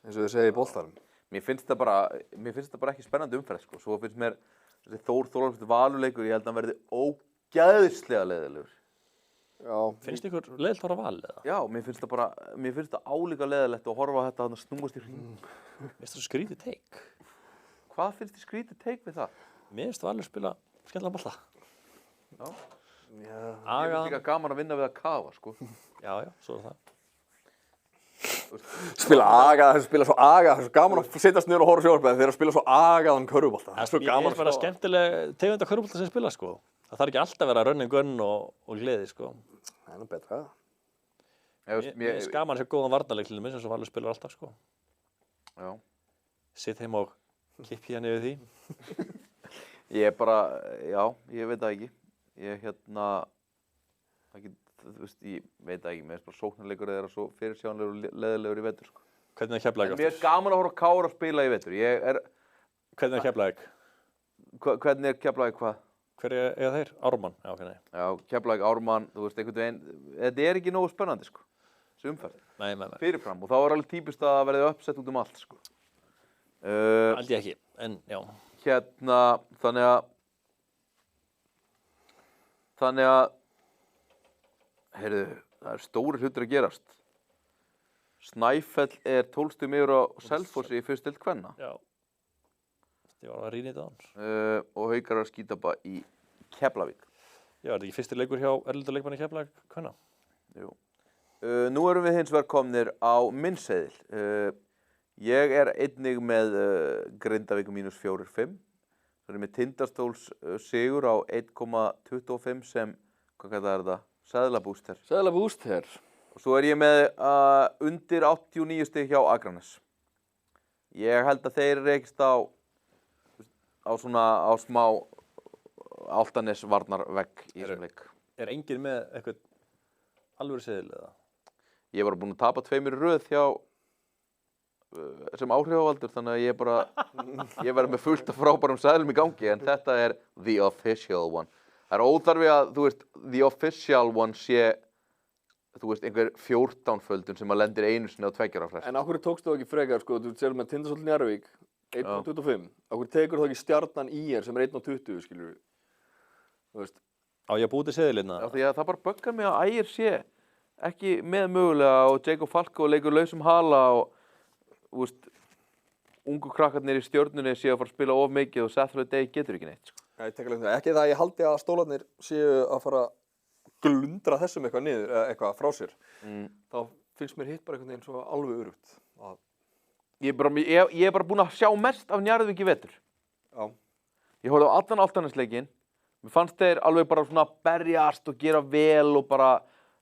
eins og þau segja í boltanum. Mér finnst þetta bara ekki spennandi umferð, sko. Svo finnst mér þessi Þór Valurleikur, ég held að hann verði ógeðslega leiðilegur. Já. Finnst ykkur leiðilegt að fara á val eða? Já, mér finnst það álíka leiðilegt að horfa á þetta að snúast í hring. Mér finnst það skrítið teik. Hvað finnst þið skrítið teik við það? Mér finnst Valur spila skemmtilega bolta. Já. Já. Ég finnst líka gaman að vinna við að kafa, sko. Já, svo er það. Spila svo aga, það er svo gaman að setjast niður og horfa sjónvarpið þeir að spila svo agaðan körfubolta. Það er svo gaman. Ég er bara skemmtileg tegund af körfubolta sem spila, sko. Það þarf ekki alltaf að vera run and gun og gleði, sko. Það er nú betra. Mér er gaman að sjá góðan varnarleik til dæmis eins og Valur spilar alltaf, sko. Já. Sitt heim og kippi hann yfir því. Ég er bara, já, ég veit það ekki. Ég veit það ekki, mér finnst bara sóknarleikur þeirra svo fyrirsjáanlegur og leiðilegur í vetur, sko. Hvernig er Keflavík aftur? Mér er gaman að horfa KR að spila í vetur. Hvernig er Keflavík? Hvernig er Keflavík hvað? Hver er þeir? Ármann? Já, ok, nei. Já, Keflavík, Ármann, þú veist, einhvern veginn, þetta er ekki nógu spennandi, sko. Þessi umferð. Nei. Fyrirfram, og þá er alveg típist að það verði uppsett út allt, sko. Aldrei ekki, en já. Þannig að, heyrðu, það er stóri hlutur að gerast. Snæfell er 12 stigum yfir á Selfossi í fyrstu deild kvenna. Já. Ég var að rýna í þetta hans. Og Haukar að skýta bara í Keflavík. Já, er þetta ekki fyrsti leikur hjá erlendu leikmanni Keflavík kvenna? Jú. Nú erum við hins vegar komnir á minn seðil. Ég er einnig með Grindavík -4, 5. Það er með Tindastóls sigur á 1,25 sem, hvað kallar þetta? Seðlabúster. Seðlabúster. Og svo er ég með undir 89 stig hjá Akranes. Ég held að þeir rekist á smá Álftanes varnarvegg í þessum leik. Er enginn með eitthvað alvöru seðil eða? Ég var búinn að tapa 2 í röð hjá sem áhrifavaldur, þannig að ég verði með fullt af frábærum seðlum í gangi, en þetta er the official one. Það er óþarfi að, þú veist, the official one sé þú veist, einhver 14-földun sem að lendir einu sinni á 2 ára frest. En okkur tókst þú ekki frekar, sko, þú sér með Tindastóll Njarðvík, 1.25. Okkur tekur þú ekki Stjarnan IR sem er 1.20, skilur við. Þú veist. Á ég að búið til seðilina? Já, því að það bara böggar mig að Ægir sé ekki með mögulega og Jacob Falko leikur lausum hala og, þú veist, ungu krakkarnir í Stjörnunni séu að fara að spila of mikið og Seth Day getur ekki neitt, sko. Nei, ég tek alveg það. Ekki það að ég haldi að stólarnir séu að fara að glundra þessum eitthvað niður, eða eitthvað frá sér. Þá finnst mér hitt bara einhvern veginn svo alveg örugt. Ég er bara búinn að sjá mest af Njarðvík í vetur. Já. Ég horfði á allan Álftanesleikinn. Mér fannst þeir alveg bara svona berjast og gera vel og bara,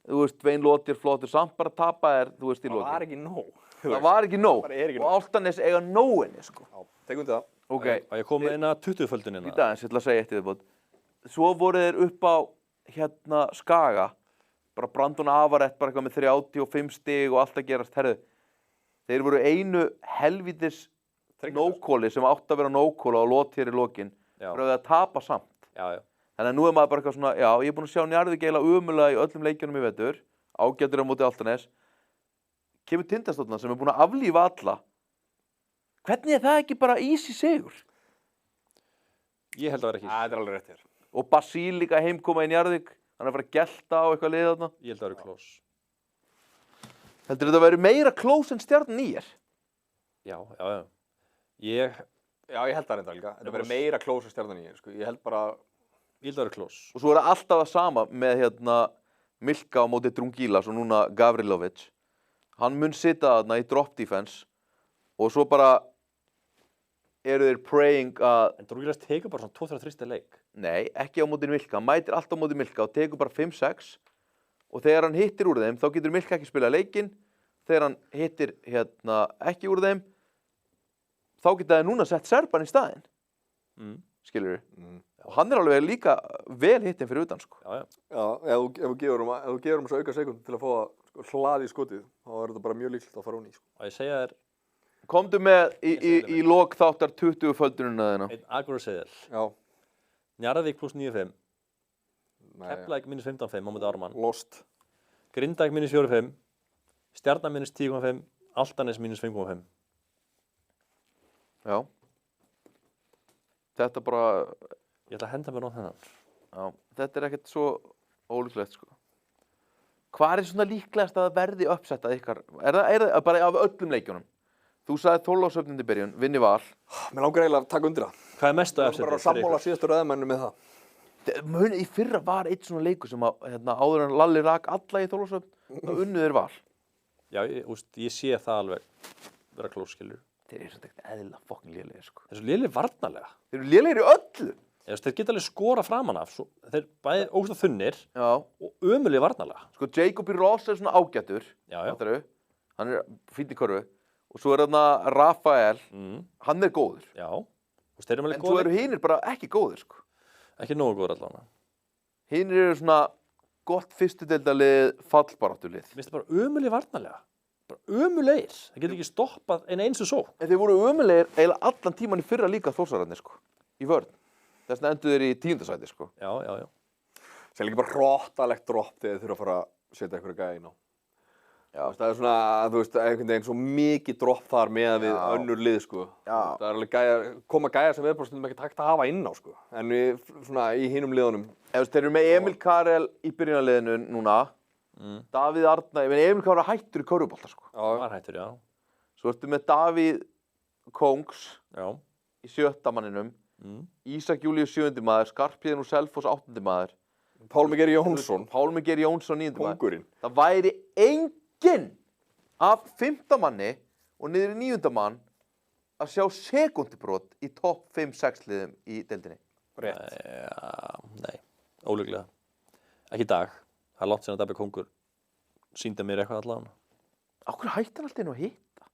þú veist, Svein Lóttir flottur, samt bara tapa þér, þú veist, í lokin. Það var ekki nóg. Það var ekki nóg. Bara er ekki nóg. Og Álftanes eiga nóginni, sko. Já, tekum við það. Ok. Á ég kom með eina 20-földunina? Í dag, ég ætla að segja eitt í viðbót. Svo voru þeir upp á, Skaga. Bara Brandon Avarett, bara eitthvað með 35 stig og allt að gerast. Herðu, þeir voru einu helvítis no-calli sem átti að vera no-call og lót hér í lokin. Pröfðu að tapa samt. Já. Þannig að nú er maður bara eitthvað svona, já, ég er búinn að sjá Njarðvík eiginlega ömurlega í öllum leikjunum í vetur. Ágætur á móti Álftanes. Kemur Tindastóllna sem er búinn að aflífa alla. Hvernig er það ekki bara easy sigur? Ég held að vera ekki. Það er alveg rétt hér. Og Basíl líka heimkoma í Njarðvík. Hann er að fara að gelta á eitthvað lið þarna. Ég held að vera klós. Heldur þetta að vera meira klós en Stjarnan IR? Já. Ég held það reynda líka. Þetta verður meira klós en Stjarnan IR, sko. Ég held að vera klós. Og svo er það alltaf það sama með Milka á móti Drungilas og núna Gavrilovic. Hann mun sitja þarna í drop defense og svo bara eru þeir praying að... En Drungilas tekur bara svona 2-3 stig leik. Nei, ekki á móti Milka. Hann mætir alltaf á móti Milka og tekur bara 5-6 og þegar hann hittir úr þeim þá getur Milka ekki spilað leikinn. Þegar hann hittir ekki úr þeim þá geta þeir núna sett Serban í staðinn. Skilurðu? Og hann er alveg líka vel hittinn fyrir utan, sko. Já. Já, ef þú gefur svo auka sekund til að fá að hlaði í skotið, þá er þetta bara mjög líklegt að fara hún í, sko. Og ég segja þér... Komdu með í lok þáttar 20-földunina þína. Einn Akureyrar-seðil. Já. Njarðvík plus 9-5. Keflavík minus 15-5 á móti Ármann. Lost. Grindavík minus 4-5. Stjarnan minus 10,5. Álftanes minus 5,5. Já. Þetta bara... Ég ætla að henda mér á þennan. Já, þetta er ekkert svo ólíklegt, sko. Hvað er svona líklegast að það verði uppsettað ykkar? Er það bara af öllum leikjunum? Þú sagði Þorlákshöfn í byrjun, vinni Val. Mér langar eiginlega að taka undir það. Hvað er mest að uppsettið? Bara að sammála síðastu röðamennu með það. Í fyrra var eitt svona leikur sem að, áður en Lalli rak alla í Þorlákshöfn, þá unnu þeir Val. Já, ég sé það alveg vera klós, skilur. Þeir eru svona ekkert eðlilega fokkin lélegir, sko. Þeir eru lélegir varnarlega. Þeir eru lélegir í öllu. Þeir geta alveg skora framan af. Þeir bæði ógst þunnir og ömurlegir varnarlega. Sko, Jacobi Ross er svona ágætur. Já. Hann er fínn í körfu. Og svo er Rafael. Hann er góður. Já. Þeir eru en svo eru hinir bara ekki góðir, sko. Ekki nógu góður allavega. Hinir eru svona gott fyrstudeildarlið, fallbaráttulið. Mér finnst það bara ömurlegir varnarlega. Bara ömurlegir. Það getur ekki stoppað eins og svo. En þeir voru ömurlegir eiginlega allan tíman í fyrra líka Þórsararnir, sko. Í vörn. Þess vegna endur þeir í 10. sæti, sko. Já. Það er líka bara hróttalegt dropp þegar þeir þurfa að fara að setja einhverja gæði inn á. Já. Það er svona, þú veist, einhvern veginn svo mikið dropp þar með við önnur lið, sko. Já. Það er alveg koma gæjar sem við bara stundum ekki takt að hafa inn á, sko. En svona í hinum liðunum. Þeir eru með Emil Karel í byrjunarliðinu núna. Davíð Arna, Emil Karel hættur í körfubolta, sko. Já, var hættur, já. Svo ertu með Davíð Kongs í 7. manninum. Ísak Júlíus 7. maður, Skarphéðinn úr Selfoss 8. maður. Pálmi Geir Jónsson 9. maður. Kóngurinn. Það væri enginn af 5. manni og niður í 9. mann að sjá sekúndubrot í topp 5-6 liðum í deildinni. Rétt. Nei, ólíklega. Ekki í dag. Það er langt síðan að Dabbi Kóngur sýndi mér eitthvað allavega. Á hverju hætti hann alltaf inn að hitta?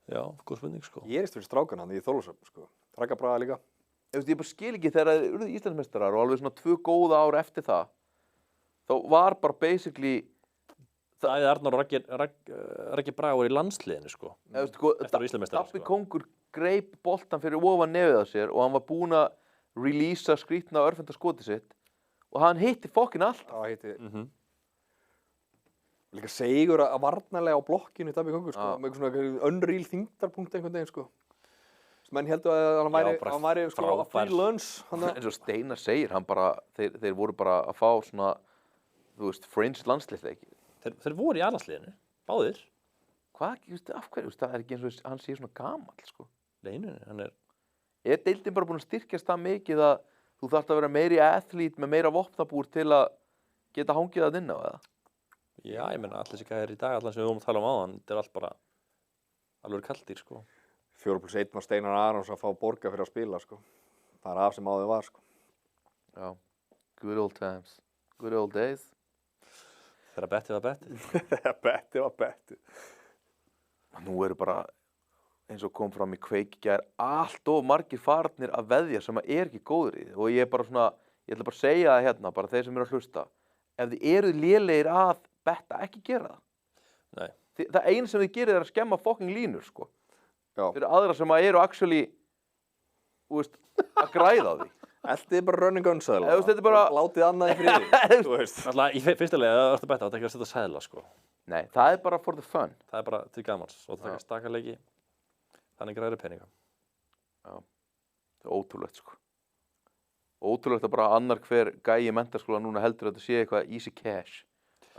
Já, góð spurning, sko. Ég erist fyrir strákan hann í Þorlákshöfn, sko. Raka Braga líka. Ég bara skil ekki þegar þeir urðu Íslandsmeistarar og alveg svona 2 góða ár eftir það. Þá var bara basically... Það Arnar og Raggi Braga voru í landsliðinu, sko. Eftir Íslandsmeistarar, Dabbi Kóngur greip boltan fyrir ofan nefið á sér og hann var búinn að releasa skrítna örfenda skotið sitt og hann hitti fokkin allt. Já, hitti. Líka segur að varnarlega á blokkinu í Dabbi Kongur, sko, með svona unreal þyngdarpunkt einhvern veginn, sko. Menn heldur að hann væri sko að free lunch. Eins og Steinar segir, hann bara, þeir voru bara að fá svona, þú veist, fringe landsliðsleiki. Þeir voru í A-landsliðinu, báðir. Hvað, þú veist, af hverju, það ekki eins og hann sé svona gamall, sko. Nei, hann er... deildin bara búin að styrkjast það mikið að þú þarft að vera meiri athlete með meira vopnabúr til að geta hangið það inn á, eða? Já, ég meina, allir sem gæðir í dag, allir sem við vorum að tala áðan, þetta er allt bara alveg kaldir, sko. 4+1 var Steinar Arons að fá borga fyrir að spila, sko. Það af sem áður var, sko. Já, good old times, good old days. Þegar bettið var bettið. Þegar bettið var bettið. Nú eru bara, eins og kom fram í Kveik í gær, allt of margir farnir að veðja sem að ekki góður í þið. Og ég er bara svona, ég ætla bara að segja það hérna, bara þeir sem eru að hlusta. Ef þið eru lélegir að betta, ekki gera það. Nei. Það eina sem þið gerir er að skemma fucking línur, sko. Já. Fyrir aðra sem að eru actually, þú veist, að græða á því. Eltið bara running gun seðla. Þetta er bara... Látið annað í friði, þú veist. Alltaf, í fyrsta leið, það ertu að betta, það er ekki að setja seðla, sko. Nei, það er bara for the fun. Það er bara til gamans og það taka stakarleiki, þannig græðir peninga. Já, það er ótrúlegt, sko. Ótrúlegt að bara annar hver gæi í menntaskóla núna heldur að þetta sé eitthvað easy cash.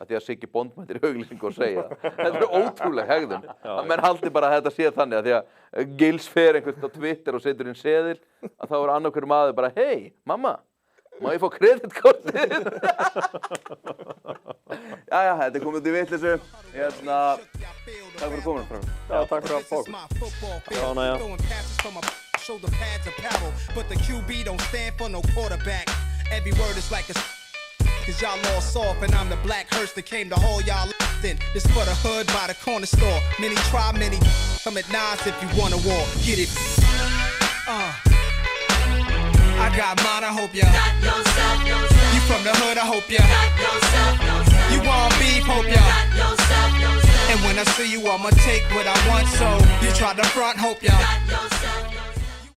Að því að Siggi Bond mætir í auglýsingu og segja það. Þetta er ótrúleg hegðun. Að menn haldi bara að þetta sé þannig að því að Gils fer einhvern á Twitter og setur inn seðil að þá er annar hver maður bara hey, mamma, má ég fá kreditkortið? Jæja, þetta er komið út í vitleysu. Takk fyrir komin, Frank. Já, takk fyrir að fá. Já, næja. Shoulder pads apparel, but the QB don't stand for no quarterback. Every word is like a cause y'all all soft and I'm the black hearse that came to haul y'all in. This for the hood by the corner store. Many try, many come at Nas if you want a war. Get it. I got mine, I hope ya got yourself. You from the hood, I hope ya got yourself. You want beef, hope ya got yourself. And when I see you, I'ma take what I want. So you try to front, hope ya got yourself.